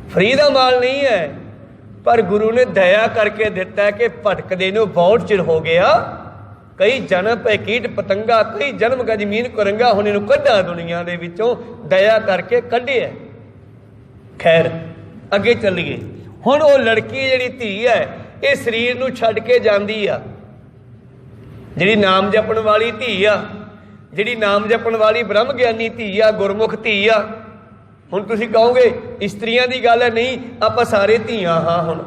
फ्री दा माल नहीं है, पर गुरु ने दया करके दिता है कि भटकदे नूं बहुत चिर हो गया, कई जन्म पे कीट पतंगा, कई जन्म गजमीन कुरंगा हुणे नूं कढा दुनिया दे विचों, दया करके कढिया। खैर अगे चलीए। हुण वो लड़की जिहड़ी धी है, ये शरीर नूं छड्ड के जांदी आ। जिहड़ी नाम जपण वाली धी आ, जिहड़ी नाम जपण वाली ब्रह्म ज्ञानी धी आ, गुरमुख धी आ। हुण तुसीं कहोगे इस्त्रियां दी गल है, नहीं, आपां सारे धीआं हां। हुण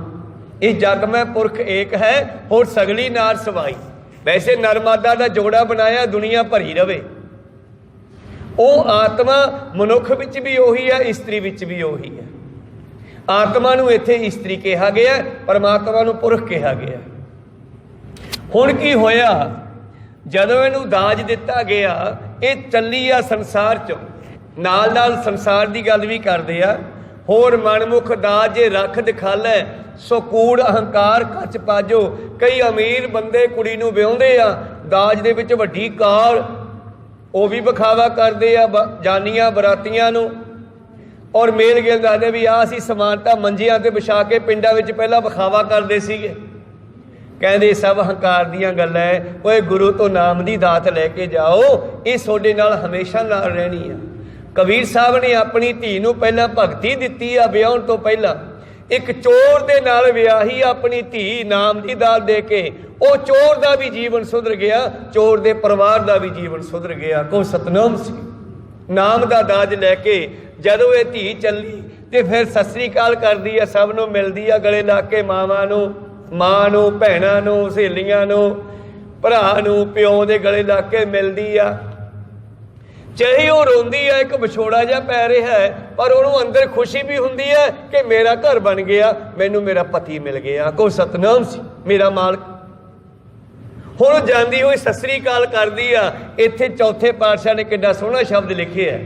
इस जग में पुरख एक है, होर सगली नार सवाई। वैसे नरमादा का जोड़ा बनाया दुनिया भरी रवे। वो आत्मा मनुख विच भी उही है, इस्त्री विच भी उही है। आत्मा नूं इत्थे इस्त्री कहा गया, परमात्मा नूं पुरख कहा गया। हुण की होया, जदों इहनूं दाज दिता गया, ये चली आ संसार चों, नाल नाल संसार की गल भी करदे आ। होर मनमुख दाज रख दिखालै, सो कूड़ अहंकार कच पाजो। कई अमीर बंदे कुड़ी नूं विआहुंदे आ, दाज दे विच वड्डी कार, वो भी विखावा करदे आ जानियां बरातियां नूं। और मेल गेल दसदे भी आ असीं समानता मंजियां ते विछा के पिंडां विच पहलां विखावा करदे सीगे। कहंदे सब हंकार दियां गल्लां है। ओए गुरु तो नाम दी दात लैके जाओ, ये तुहाडे नाल हमेशा नाल रहनी आ। कबीर साहब ने अपनी धी नूं पहलां भगती दित्ती आ विआहण तो पहलां। एक चोर दे नाल विआही अपनी धी नाम दी दात दे के, वो चोर दा भी जीवन सुधर गया, चोर दे परिवार दा भी जीवन सुधर गया। को सतनाम सी। नाम दा दाज लैके जदों ये धी चली ते फिर सत श्री अकाल करदी है, सब नूं मिलदी है, गले ला के मावां नूं, मां नूं, भैणां नूं, सहेलियां नूं, भरा नूं, प्यो दे गले ला के मिलदी आ। चाहे वो रोंदी है, एक विछोड़ा जिहा पै रहा है, पर उन्होंने अंदर खुशी भी हुंदी है कि मेरा घर बन गया, मैनू मेरा पति मिल गया। को सतनाम सी, मेरा मालक। हुण जांदी होई सत श्री अकाल करदी आ। इत्थे चौथे पातशाह ने कितना सोहना शब्द लिखे है,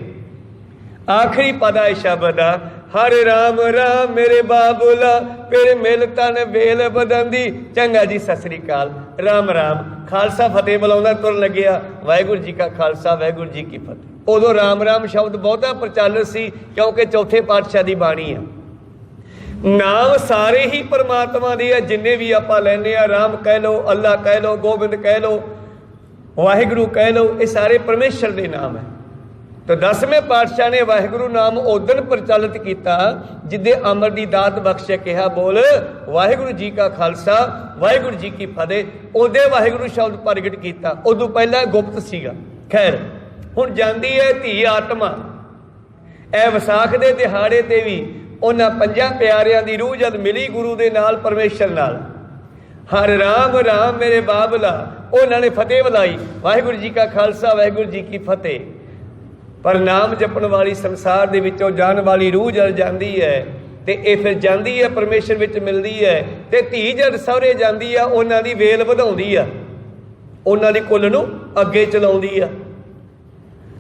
आखिरी पद है शब्द आ, हरे राम राम मेरे बाबूला फिर मिल तन वेल बदंदी। चंगा जी, सत श्री अकाल, राम राम। खालसा फतेह बुलाਉਂਦਾ ਤੁਰ ਲੱਗਿਆ, ਵਾਹਿਗੁਰੂ जी का खालसा वाहिगुरू जी की फतेह। उदों राम राम शब्द बहुता प्रचलित सी, क्योंकि चौथे पातशाह की बाणी है। नाम सारे ही परमात्मा दी है, जिन्ने भी आप लैने आ, राम कह लो, अल्लाह कह लो, गोबिंद कह लो, वाहिगुरू कह लो, ये सारे परमेश्वर के नाम है। तो 10वें पातशाह ने वाहिगुरू नाम उदन प्रचलित किया जिदे अमर दी दात बख्शे, कहा बोल वाहिगुरू जी का खालसा वाहिगुरू जी की फतेह। उदे वाहिगुरू शब्द प्रगट किया, उदों पहला गुप्त सीगा। खैर हुण जांदी है धी आत्मा। ए विसाख दे दिहाड़े ते भी उन्हां 5 प्यारियां दी रूह जद मिली गुरु दे नाल, परमेश्वर नाल, हर राम राम मेरे बाबला, उन्होंने फतेह बुलाई, वाहिगुरू जी का खालसा वाहिगुरू जी की फतेह। पर नाम जपण वाली संसार दे विचों जान वाली रूह जद जाती है तो यह फिर जाती है परमेश्वर विच मिलती है, तो धी जद सहुरे जाती है उन्हां दी वेल वधाउंदी है, उन्हां दी कुल नूं अगे चलाउंदी है।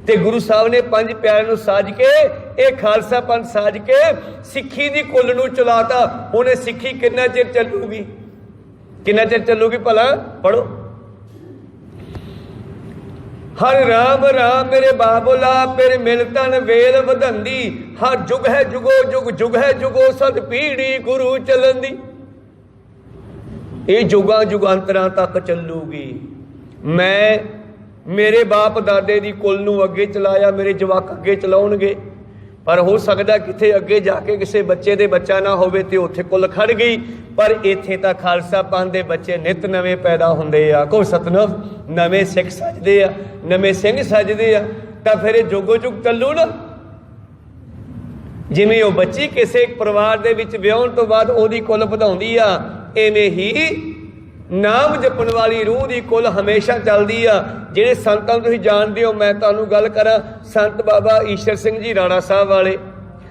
ते गुरु साहब ने 5 प्यारिਆਂ ਨੂੰ साज के ये खालसा पंथ साज के सिੱਖੀ दी कुल नूं चलाता। हुण ये सिੱਖੀ किन्ना चिर चलूगी, किन्ना चिर चलूगी भला? पढ़ो, हर राम राम मेरे बाबुला फिर मिल तन वेल वधंदी। हर जुग है जुगो जुग, जुग है जुगो सद पीढ़ी गुरु चलंदी। ये जुगां जुगांतरां तक चलूगी। मैं मेरे बाप दादे दी कुल नूं अगे चलाया, मेरे जवाक अगे चलाउणगे, पर हो सकदा किथे अगे जाके किसी बच्चे दे बच्चा ना होवे ते उत्थे कुल खड़ गई। पर इत्थे तां खालसा पंथ दे बच्चे नित नवे पैदा हुंदे आ। कोई सतनाम, नवे सिख सजदे आ, नवे सिंह सजदे आ, तां फिर ये जुगो जुग चलू ना। जिवें वो बच्ची किसी परिवार दे विच विआहण तो बाद ओहदी कुल वधाउंदी आ, इवें ही नाम जपण वाली रूह की कुल हमेशा चलती आ। जिहड़े संतां तुसीं जाणदे हो, मैं तुहानूं गल करां, संत बाबा ईश्वर सिंह जी राणा साहब वाले,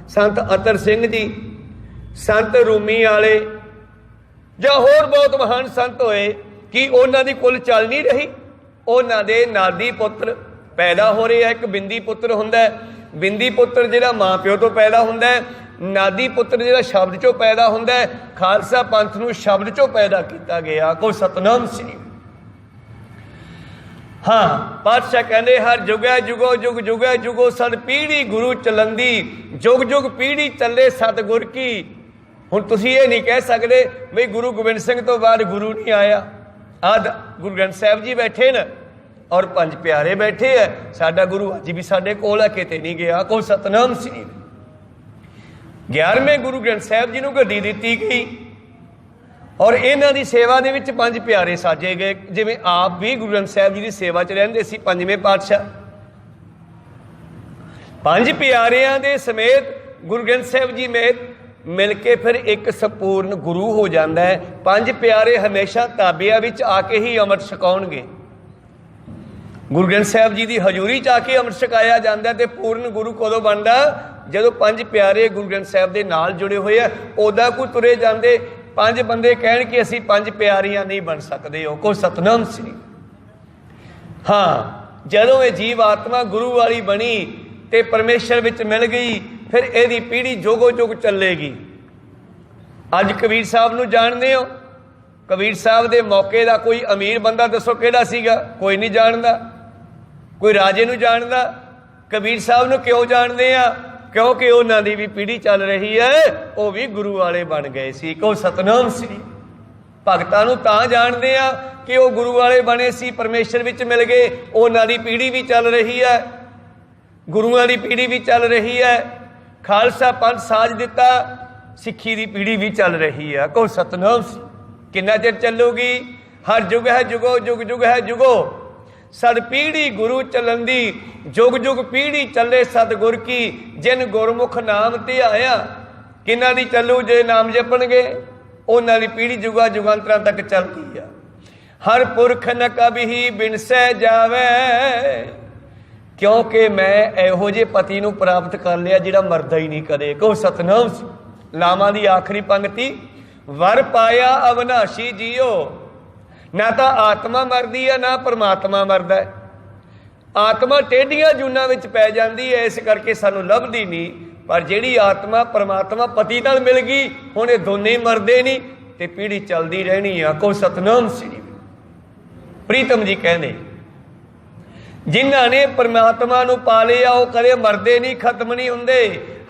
संत अतर सिंह जी, संत रूमी वाले, जां होर बहुत महान संत होए, कि उन्हां दी कुल चल नहीं रही। उन्हां दे नादी पुत्र पैदा हो रहे हैं। एक बिंदी पुत्र हुंदा है, बिंदी पुत्र जिहड़ा माँ प्यो तो पैदा हुंदा है, नादी पुत्र जिहड़ा शब्द चों पैदा हुंदा है। खालसा पंथ नूं शब्द चों पैदा किया गया। कोई सतनाम श्री। हाँ, पातशाह कहंदे हर जुगै जुगो जुग जुगै जुगो सद पीढ़ी गुरु चलंदी। जुग जुग पीढ़ी चले सतगुर की। हुण तुसीं ये नहीं कह सकदे बई गुरु गोबिंद सिंह तो बाद गुरु नहीं आया। आद गुरु ग्रंथ साहिब जी बैठे न और 5 प्यारे बैठे है, साडा गुरु अज भी साडे कोल है, किते नहीं गया। कोई सतनाम श्री। 11वें गुरु ग्रंथ साहिब जी नूं गड्डी दित्ती गई और इन्हां दी सेवा दे विच 5 प्यारे साजे गए। जिवें आप भी गुरु ग्रंथ साहिब जी दी सेवा च रहिंदे सी 5वें पातशाह। 5 प्यारिਆਂ दे समेत गुरु ग्रंथ साहिब जी में मिल के फिर एक संपूर्ण गुरु हो जाता है। 5 प्यारे हमेशा ताबिया विच आके ही अमृत छकाउणगे। गुरु ग्रंथ साहिब जी की हजूरी च आके अमृत छकाया जाता है। तो पूर्ण गुरु कदों बनता? जदों 5 प्यारे गुरु ग्रंथ साहिब के नाल जुड़े हुए हैं। उदा कोई तुरे जाते 5 बंदे कहण कि असीं 5 प्यारियां नहीं बन सकते हो। कोई सतनाम श्री। हाँ, जदों ये जीव आत्मा गुरु वाली बनी तो परमेश्वर विच मिल गई, फिर यदी पीढ़ी जोगो जोग चलेगी। अज कबीर साहब नूं जाणदे हो? कबीर साहब के मौके का कोई अमीर बंदा दसो किहड़ा सीगा? कोई नहीं जानता। कोई राजे नूं जानदा? कबीर साहब नूं क्यों जानते हैं? क्योंकि उन्हां दी भी पीढ़ी चल रही है, वो भी गुरु वाले बन गए सी। को सतनाम श्री। भगतां नूं तां जानते हैं कि वो गुरु वाले बने सी, परमेश्वर विच मिल गए, उन्हां दी पीढ़ी भी चल रही है, गुरुआं दी पीढ़ी भी चल रही है। खालसा पंथ साज दिता, सिੱਖੀ दी पीढ़ी भी चल रही है। को सतनाम श्री। किन्ना चिर चलूगी? हर जुग है जुगो जुग जुग है जुगो सद पीढ़ी गुरु चलंदी। जुग जुग पीढ़ी चले सतगुर की, जिन गुरमुख नाम धियाया। किन्ना दी चलू? जे नाम जपणगे उन्हां दी पीढ़ी जुगा जुगांतरां तक चलती है। हर पुरख न कभी बिनसै जावे, क्योंकि मैं इहो जे पति नूं प्राप्त कर लिया जिहड़ा मरदा ही नहीं कदे। को सतनाम। लामां दी आखिरी पंक्ति, वर पाया अविनाशी जियो। ना तो आत्मा मरदी है, ना परमात्मा मरदा है। आत्मा टेढ़ियां जूनां विच पै जांदी है, इस करके सानूं लभदी नहीं। पर जिहड़ी आत्मा परमात्मा पति नाल मिल गई हुण ये दोने ही मरदे नहीं ते पीढ़ी चलदी रहनी आ। को सतनाम श्री प्रीतम जी कहंदे जिन्हां ने परमात्मा नूं पा लिया वो कदे मरदे नहीं, खत्म नहीं हुंदे।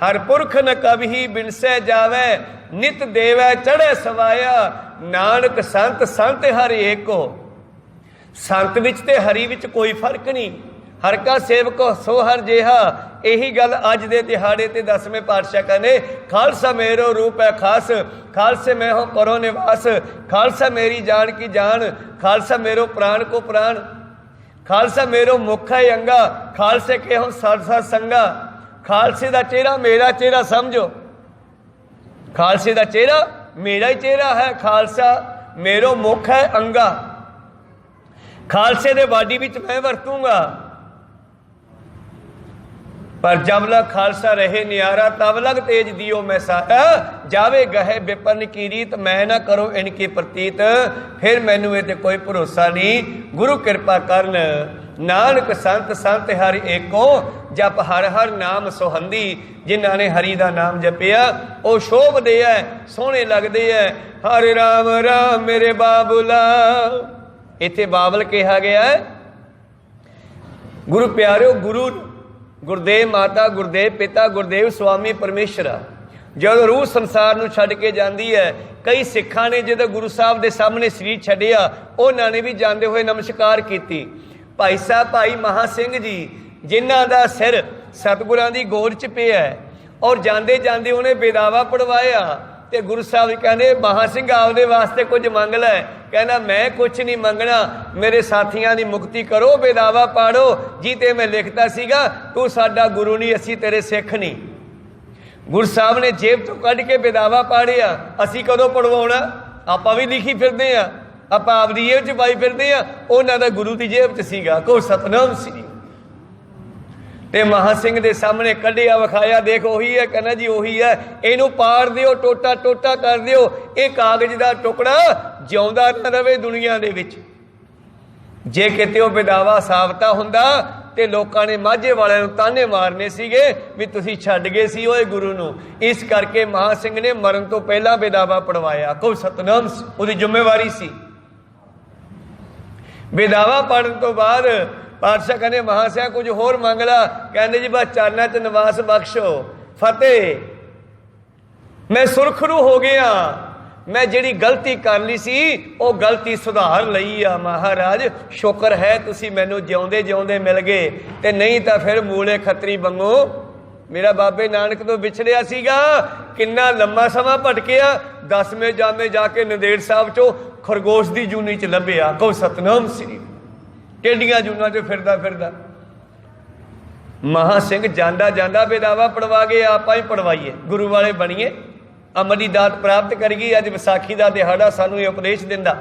हर पुरख न कभी बिनसै जावै, नित देवै चढ़ै सवाया। नानक संत संत हर एको। संत विच ते हरि विच कोई फर्क नहीं। हर का सेवक सो हर जेहा। यही गल अज दे दिहाड़े ते 10वें पातशाह कहने खालसा मेरो रूप है खास, खालसे मैं हो करो निवास। खालसा मेरी जान की जान, खालसा मेरो प्राण को प्राण। खालसा मेरो मुख है अंगा, खालसे के हो सरसा संगा। खालसे का चेहरा मेरा चेहरा समझो, खालसे का चेहरा मेरा ही चेहरा है। खालसा मेरो मुख है अंगा, खालसे दे बाडी विच मैं वरतूंगा। पर जब लग खालसा रहे न्यारा, तब लग तेज दियो मैं सारा। जावे गहे विपन की रीत, मैं ना करो इनकी प्रतीत। फिर मैनू ये कोई भरोसा नहीं, गुरु कृपा करन। नानक संत संत हर एको, जप हर हर नाम सोहंदी। जिन्हां ने हरि दा नाम जपिया वो शोभदे है, सोहणे लगदे है। हरे राम राम मेरे बाबुला। इत्थे बाबल कहा गया है। गुरु प्यारिओ, गुरु गुरदेव माता, गुरदेव पिता, गुरदेव स्वामी परमेश्वर जदों रूह संसार नूं छड्ड के जाती है। कई सिखां ने जदों गुरु साहब के सामने शरीर छड्डिया, उन्होंने ने भी जाते हुए नमस्कार की। भाई साहब भाई महा सिंह जी जिन्हां दा सिर सतगुरां दी गोद च पिया और जाते जाते उन्हें बेदावा पढ़वाया। तो गुरु साहब कहने महा सिंह आपदे वास्ते कुछ मंग लै। कहना मैं कुछ नहीं मंगना, मेरे साथियों की मुक्ति करो, बेदावा पाड़ो। जी ते मैं लिखता सीगा तू साडा गुरु नहीं, असी तेरे सिख नहीं। गुरु साहब ने जेब तो कढ़ के बेदावा पाड़िया। असी कदों पढ़वाउणा? आपां भी लिखी फिरदे आ, आपां आपदी जेब च पाई फिरदे आ, उन्हां दा गुरु दी जेब च सीगा। को सतनाम श्री ते महा सिंह दे सामने कढ़िया विखाया, देख उही है। कहना जी उही है, इनू पाड़ दिओ, टोटा टोटा कर दिओ। ये कागज का टुकड़ा जिउंदा ना रहे दुनिया दे विच। जे किते वो बेदावा साबता हुंदा ते लोकां ने माझे वालिआं नूं ताने मारने सीगे भी तुसीं छड्ड गए सी ओए गुरु नूं। इस करके महा सिंह ने मरण तो पहला बेदावा पढ़वाया। को सतनाम उहदी जिम्मेवारी सी। बेदावा पढ़न तो बाद पातशाह कहने महाशय कुछ होर मंग ला। कहने जी बस चरना च निवास बख्शो, फतेह। मैं सुरखरू हो गया, मैं जिहड़ी गलती कर ली सी वो गलती सुधार लई आ। महाराज शुक्र है तुसी मैनू जिउंदे जिउंदे मिल गए, ते नहीं तो फिर मूले खतरी बंगो मेरा बाबे नानक तो विछड़िया सीगा। किन्ना लम्मा समा भटकिया, 10वें जामे जाके नंदेड़ साहब चो खरगोश दी जूनी च लभ्या। को सतनाम श्री टेढ़ियां जूना चो फिरदा फिरदा महा सिंह जांदा जांदा बेदावा पढ़वा गए। आपां ही पढ़वाइए, गुरु वाले बनीए, अमर दी दात प्राप्त करिए। अज विसाखी का दिहाड़ा सानू उपदेश दिंदा।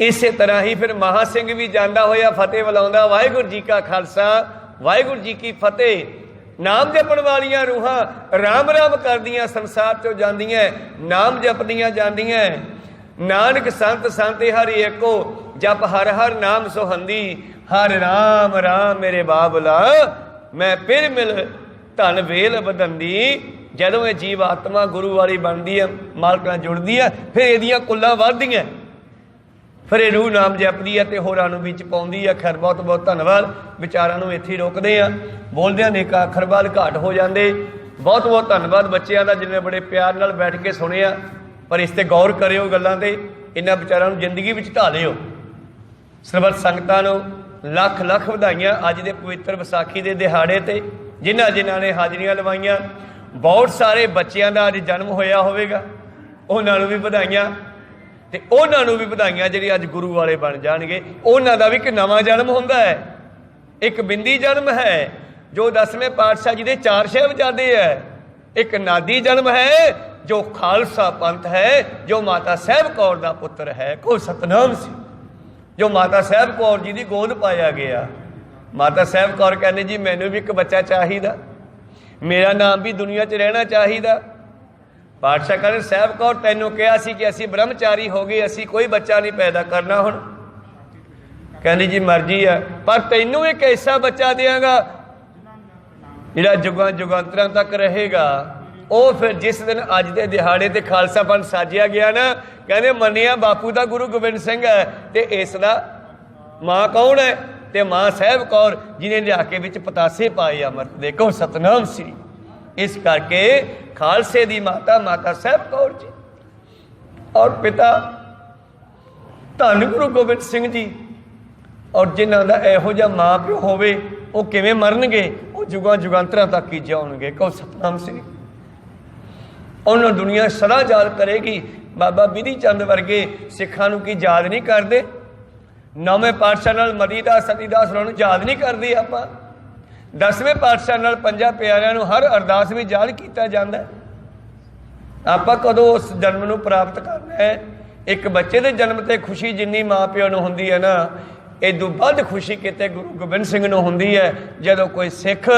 इस तरह ही फिर महा सिंह भी जांदा होया फतेह बुलाउंदा। वाहिगुरू जी का खालसा वाहिगुरू जी की फतेह। नाम जपण वालियां रूहां राम राम करदियां संसार चो जांदियां, नाम जपदियां जांदियां। नानक संत संत हर एको, जप हर हर नाम सोहंदी। हर राम राम मेरे बाबला, मैं फिर मिल धन वेल बदंदी। जदों ये जीव आत्मा गुरु वाली बनती है, मालक नाल जुड़दी है, फिर इहदियां कुल्लां वधदियां, फिर ये रूह नाम जपदी है ते होरां नूं विच पाउंदी है। खैर बहुत बहुत धन्नवाद। विचारां नूं इत्थे रोकदे आ, बोलदिआं ने का अखर बाद घाट हो जांदे। बहुत बहुत धन्नवाद बच्चिआं दा जिन्हें बड़े प्यार नाल बैठ के सुनिया। पर इस ते गौर करिओ गल्लां ते, इन्हां विचारां नूं जिंदगी विच ढालिओ। सरबत संगतां नूं लख लख वधाइयां अज दे पवित्र विसाखी दे दिहाड़े ते। जिन्हां जिन्हां ने हाजरियां लवाइयां, बहुत सारे बच्चिआं दा अज जन्म होया होवेगा, उन्हां नूं भी वधाइयां। ते उन्हां नूं भी वधाइयां जिहड़े अज गुरु वाले बन जाणगे। उन्हां दा भी एक नवां जन्म हुंदा है, एक बिंदी जन्म है जो 10वें पातशाह जी दे 4 साहिबजादे है। एक नादी जन्म है जो खालसा पंथ है, जो माता साहब कौर दा पुत्र है। को सतनाम सी, जो माता साहब कौर जी की गोद पाया गया। माता साहब कौर कहने जी मैनू भी एक बच्चा चाहिदा, मेरा नाम भी दुनिया च रहना चाहिदा। पातशाह कहने साहब कौर तैनू कहा सी कि असी ब्रह्मचारी हो गए, असी कोई बच्चा नहीं पैदा करना। हुण कहनी जी मर्जी है, पर तैनू एक ऐसा बच्चा देंगा ਜਿਹੜਾ ਜੁਗਾਂ ਜੁਗਾਂਤਰਾਂ ਤੱਕ ਰਹੇਗਾ। ਉਹ ਫਿਰ ਜਿਸ ਦਿਨ ਅੱਜ ਦੇ ਦਿਹਾੜੇ ਤੇ ਖਾਲਸਾ ਪੰਥ ਸਾਜਿਆ ਗਿਆ ਨਾ, ਕਹਿੰਦੇ ਮੰਨਿਆ ਬਾਪੂ ਦਾ ਗੁਰੂ ਗੋਬਿੰਦ ਸਿੰਘ ਹੈ, ਤੇ ਇਸ ਦਾ ਮਾਂ ਕੌਣ ਹੈ? ਤੇ ਮਾਂ ਸਾਹਿਬ ਕੌਰ, ਜਿਹਨੇ ਲਿਆ ਕੇ ਵਿੱਚ ਪਤਾਸੇ ਪਾਏ ਅੰਮ੍ਰਿਤ ਦੇ। ਕਹੋ ਸਤਨਾਮ ਸ੍ਰੀ। ਇਸ ਕਰਕੇ ਖਾਲਸੇ ਦੀ ਮਾਤਾ ਮਾਤਾ ਸਾਹਿਬ ਕੌਰ ਜੀ ਔਰ ਪਿਤਾ ਧੰਨ ਗੁਰੂ ਗੋਬਿੰਦ ਸਿੰਘ ਜੀ। ਔਰ ਜਿਨ੍ਹਾਂ ਦਾ ਇਹੋ ਜਿਹਾ ਮਾਂ ਪਿਓ ਹੋਵੇ ਉਹ ਕਿਵੇਂ ਮਰਨਗੇ? ਉਹ ਜੁਗਾਂ ਜੁਗਾਂਤਰਾਂ ਤੱਕ ਹੀ ਜਿਉਣਗੇ। ਕਹੋ ਸਤਨਾਮ ਸ੍ਰੀ। ਉਹਨਾਂ ਦੁਨੀਆ ਸਦਾ ਯਾਦ ਕਰੇਗੀ। ਬਾਬਾ ਬਿਧੀ ਚੰਦ ਵਰਗੇ ਸਿੱਖਾਂ ਨੂੰ ਕੀ ਯਾਦ ਨਹੀਂ ਕਰਦੇ? ਨੌਵੇਂ ਪਾਤਸ਼ਾਹ ਨਾਲ ਮਦੀਦਾਸ ਸਤੀਦਾਸ ਉਹਨਾਂ ਨੂੰ ਯਾਦ ਨਹੀਂ ਕਰਦੇ ਆਪਾਂ? 10ਵੇਂ ਪਾਤਸ਼ਾਹ ਨਾਲ ਪੰਜਾਂ ਪਿਆਰਿਆਂ ਨੂੰ ਹਰ ਅਰਦਾਸ ਵਿੱਚ ਯਾਦ ਕੀਤਾ ਜਾਂਦਾ। ਆਪਾਂ ਕਦੋਂ ਉਸ ਜਨਮ ਨੂੰ ਪ੍ਰਾਪਤ ਕਰਨਾ ਹੈ? ਇੱਕ ਬੱਚੇ ਦੇ ਜਨਮ ਤੇ ਖੁਸ਼ੀ ਜਿੰਨੀ ਮਾਂ ਪਿਓ ਨੂੰ ਹੁੰਦੀ ਹੈ ਨਾ, ਇਦੋਂ ਵੱਧ ਖੁਸ਼ੀ ਕਿਤੇ ਗੁਰੂ ਗੋਬਿੰਦ ਸਿੰਘ ਨੂੰ ਹੁੰਦੀ ਹੈ ਜਦੋਂ ਕੋਈ ਸਿੱਖ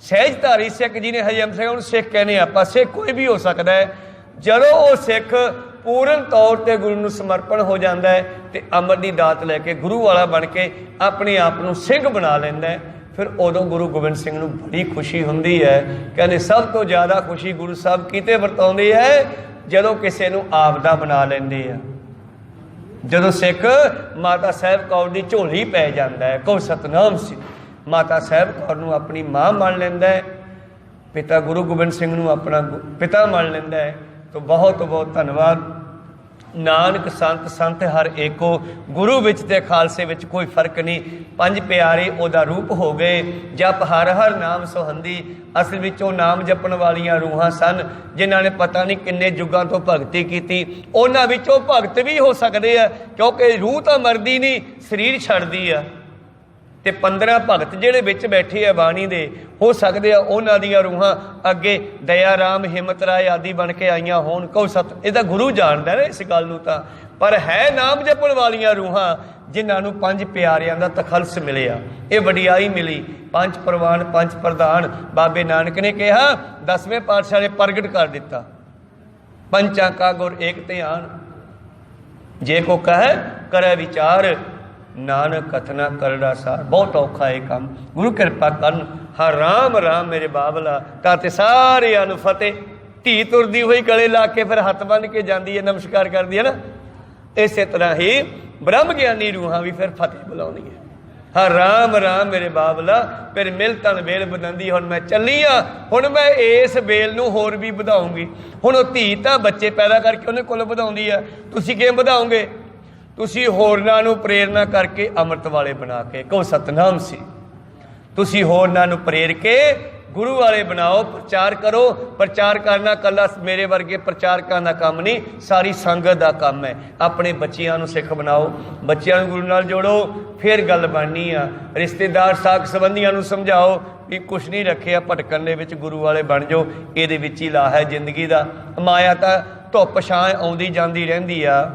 ਸਹਿਜਧਾਰੀ ਸਿੱਖ, ਜਿਹਨੇ ਹਜਮ ਸਿੰਘ ਉਹਨੂੰ ਸਿੱਖ ਕਹਿੰਦੇ ਆਪਾਂ, ਸਿੱਖ ਕੋਈ ਵੀ ਹੋ ਸਕਦਾ ਹੈ, ਜਦੋਂ ਉਹ ਸਿੱਖ ਪੂਰਨ ਤੌਰ ਤੇ ਗੁਰੂ ਨੂੰ ਸਮਰਪਣ ਹੋ ਜਾਂਦਾ ਹੈ ਤੇ ਅੰਮ੍ਰਿਤ ਦੀ ਦਾਤ ਲੈ ਕੇ ਗੁਰੂ ਵਾਲਾ ਬਣ ਕੇ ਆਪਣੇ ਆਪ ਨੂੰ ਸਿੰਘ ਬਣਾ ਲੈਂਦਾ ਹੈ, ਫਿਰ ਉਦੋਂ ਗੁਰੂ ਗੋਬਿੰਦ ਸਿੰਘ ਨੂੰ ਬੜੀ ਖੁਸ਼ੀ ਹੁੰਦੀ ਹੈ। ਕਹਿੰਦੇ ਸਭ ਤੋਂ ਜ਼ਿਆਦਾ ਖੁਸ਼ੀ ਗੁਰੂ ਸਾਹਿਬ ਕਿਤੇ ਵਰਤਾਉਂਦੇ ਹੈ? ਜਦੋਂ ਕਿਸੇ ਨੂੰ ਆਪਦਾ ਬਣਾ ਲੈਂਦੇ ਆ। ਜਦੋਂ ਸਿੱਖ ਮਾਤਾ ਸਾਹਿਬ ਕੌਰ ਦੀ ਝੋਲੀ ਪੈ ਜਾਂਦਾ ਹੈ। ਕਹੋ ਸਤਨਾਮ ਸ੍ਰੀ। ਮਾਤਾ ਸਾਹਿਬ ਕੌਰ ਨੂੰ ਆਪਣੀ ਮਾਂ ਮੰਨ ਲੈਂਦਾ ਹੈ, ਪਿਤਾ ਗੁਰੂ ਗੋਬਿੰਦ ਸਿੰਘ ਨੂੰ ਆਪਣਾ ਪਿਤਾ ਮੰਨ ਲੈਂਦਾ ਹੈ। ਤਾਂ ਬਹੁਤ ਬਹੁਤ ਧੰਨਵਾਦ। ਨਾਨਕ ਸੰਤ ਸੰਤ ਹਰ ਏਕੋ, ਗੁਰੂ ਵਿੱਚ ਤੇ ਖਾਲਸੇ ਵਿੱਚ ਕੋਈ ਫਰਕ ਨਹੀਂ। ਪੰਜ ਪਿਆਰੇ ਉਹਦਾ ਰੂਪ ਹੋ ਗਏ। ਜਪ ਹਰ ਹਰ ਨਾਮ ਸੁਹੰਦੀ, ਅਸਲ ਵਿੱਚ ਉਹ ਨਾਮ ਜਪਣ ਵਾਲੀਆਂ ਰੂਹਾਂ ਸਨ ਜਿਨ੍ਹਾਂ ਨੇ ਪਤਾ ਨਹੀਂ ਕਿੰਨੇ ਯੁੱਗਾਂ ਤੋਂ ਭਗਤੀ ਕੀਤੀ। ਉਹਨਾਂ ਵਿੱਚੋਂ ਭਗਤ ਵੀ ਹੋ ਸਕਦੇ ਆ, ਕਿਉਂਕਿ ਰੂਹ ਤਾਂ ਮਰਦੀ ਨਹੀਂ, ਸਰੀਰ ਛੱਡਦੀ ਆ। ਤੇ 15 ਭਗਤ ਜਿਹੜੇ ਵਿੱਚ ਬੈਠੇ ਆ ਬਾਣੀ ਦੇ, ਹੋ ਸਕਦੇ ਆ ਉਹਨਾਂ ਦੀਆਂ ਰੂਹਾਂ ਅੱਗੇ ਦਇਆ ਰਾਮ ਹਿੰਮਤ ਰਾਏ ਆਦਿ ਬਣ ਕੇ ਆਈਆਂ ਹੋਣ। ਕਹੋ ਸਤ। ਇਹਦਾ ਗੁਰੂ ਜਾਣਦਾ ਨਾ ਇਸ ਗੱਲ ਨੂੰ ਤਾਂ। ਪਰ ਹੈ ਨਾਮ ਜਪਣ ਵਾਲੀਆਂ ਰੂਹਾਂ ਜਿਨ੍ਹਾਂ ਨੂੰ ਪੰਜ ਪਿਆਰਿਆਂ ਦਾ ਤਖਲਸ ਮਿਲਿਆ, ਇਹ ਵਡਿਆਈ ਮਿਲੀ। ਪੰਜ ਪ੍ਰਵਾਨ ਪੰਜ ਪ੍ਰਧਾਨ ਬਾਬੇ ਨਾਨਕ ਨੇ ਕਿਹਾ, 10ਵੇਂ ਪਾਤਸ਼ਾਹ ਨੇ ਪ੍ਰਗਟ ਕਰ ਦਿੱਤਾ। ਪੰਚਾਂ ਕਾ ਗੁਰ ਏਕ ਧਿਆਨ, ਜੇ ਕੋ ਕਹੈ ਕਰੈ ਵਿਚਾਰ, ਨਾਨਕ ਕਥਨਾ ਕਰੜਾ ਸਾਰ। ਬਹੁਤ ਔਖਾ ਇਹ ਕੰਮ। ਗੁਰੂ ਕਿਰਪਾ ਕਰਨ। ਹਾਂ ਰਾਮ ਰਾਮ ਮੇਰੇ ਬਾਬਲਾ, ਤਾਂ ਤੇ ਸਾਰਿਆਂ ਨੂੰ ਫਤਿਹ। ਧੀ ਤੁਰਦੀ ਹੋਈ ਗਲੇ ਲਾ ਕੇ ਫਿਰ ਹੱਥ ਬੰਨ੍ਹ ਕੇ ਜਾਂਦੀ ਹੈ, ਨਮਸਕਾਰ ਕਰਦੀ ਹੈ ਨਾ। ਇਸੇ ਤਰ੍ਹਾਂ ਹੀ ਬ੍ਰਹਮ ਗਿਆਨੀ ਰੂਹਾਂ ਵੀ ਫਿਰ ਫਤਿਹ ਬੁਲਾਉਂਦੀਆਂ। ਹਾਂ ਰਾਮ ਰਾਮ ਮੇਰੇ ਬਾਬਲਾ, ਫਿਰ ਮਿਲ ਤਨ ਵੇਲ ਵਧਾਉਂਦੀ। ਹੁਣ ਮੈਂ ਚੱਲੀ ਆ, ਹੁਣ ਮੈਂ ਇਸ ਵੇਲ ਨੂੰ ਹੋਰ ਵੀ ਵਧਾਉਂਗੀ। ਹੁਣ ਉਹ ਧੀ ਤਾਂ ਬੱਚੇ ਪੈਦਾ ਕਰਕੇ ਉਹਨੇ ਕੋਲ ਵਧਾਉਂਦੀ ਆ, ਤੁਸੀਂ ਕਿਵੇਂ ਵਧਾਓਗੇ? ਤੁਸੀਂ ਹੋਰਨਾਂ ਨੂੰ ਪ੍ਰੇਰਨਾ ਕਰਕੇ ਅੰਮ੍ਰਿਤ ਵਾਲੇ ਬਣਾ ਕੇ। ਕਹੋ ਸਤਨਾਮ ਸੀ। ਤੁਸੀਂ ਹੋਰਨਾਂ ਨੂੰ ਪ੍ਰੇਰ ਕੇ ਗੁਰੂ ਵਾਲੇ ਬਣਾਓ, ਪ੍ਰਚਾਰ ਕਰੋ। ਪ੍ਰਚਾਰ ਕਰਨਾ ਇਕੱਲਾ ਮੇਰੇ ਵਰਗੇ ਪ੍ਰਚਾਰਕਾਂ ਦਾ ਕੰਮ ਨਹੀਂ, ਸਾਰੀ ਸੰਗਤ ਦਾ ਕੰਮ ਹੈ। ਆਪਣੇ ਬੱਚਿਆਂ ਨੂੰ ਸਿੱਖ ਬਣਾਓ, ਬੱਚਿਆਂ ਨੂੰ ਗੁਰੂ ਨਾਲ ਜੋੜੋ, ਫਿਰ ਗੱਲ ਬਣਨੀ ਆ। ਰਿਸ਼ਤੇਦਾਰ ਸਾਕ ਸੰਬੰਧੀਆਂ ਨੂੰ ਸਮਝਾਓ ਵੀ ਕੁਛ ਨਹੀਂ ਰੱਖਿਆ, ਭਟਕਣ ਦੇ ਵਿੱਚ ਗੁਰੂ ਵਾਲੇ ਬਣ ਜਾਓ। ਇਹਦੇ ਵਿੱਚ ਹੀ ਲਾ ਹੈ ਜ਼ਿੰਦਗੀ ਦਾ। ਮਾਇਆ ਤਾਂ ਧੁੱਪ ਛਾਂ ਆਉਂਦੀ ਜਾਂਦੀ ਰਹਿੰਦੀ ਆ,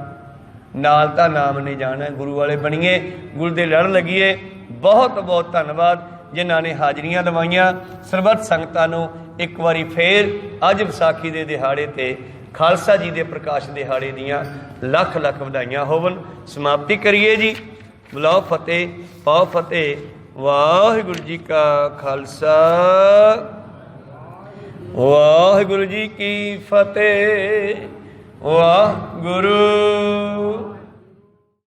ਨਾਲ ਤਾਂ ਨਾਮ ਨਹੀਂ ਜਾਣਾ। ਗੁਰੂ ਵਾਲੇ ਬਣੀਏ, ਗੁਰੂ ਦੇ ਲੜ ਲੱਗੀਏ। ਬਹੁਤ ਬਹੁਤ ਧੰਨਵਾਦ ਜਿਨ੍ਹਾਂ ਨੇ ਹਾਜ਼ਰੀਆਂ ਲਵਾਈਆਂ। ਸਰਬੱਤ ਸੰਗਤਾਂ ਨੂੰ ਇੱਕ ਵਾਰੀ ਫੇਰ ਅੱਜ ਵਿਸਾਖੀ ਦੇ ਦਿਹਾੜੇ ਤੇ ਖਾਲਸਾ ਜੀ ਦੇ ਪ੍ਰਕਾਸ਼ ਦਿਹਾੜੇ ਦੀਆਂ ਲੱਖ ਲੱਖ ਵਧਾਈਆਂ ਹੋਵਨ। ਸਮਾਪਤੀ ਕਰੀਏ ਜੀ। ਬੁਲਾਓ ਫਤਿਹ, ਪਾਓ ਫਤਿਹ। ਵਾਹਿਗੁਰੂ ਜੀ ਕਾ ਖਾਲਸਾ, ਵਾਹਿਗੁਰੂ ਜੀ ਕੀ ਫਤਿਹ। ਵਾਹਿਗੁਰੂ।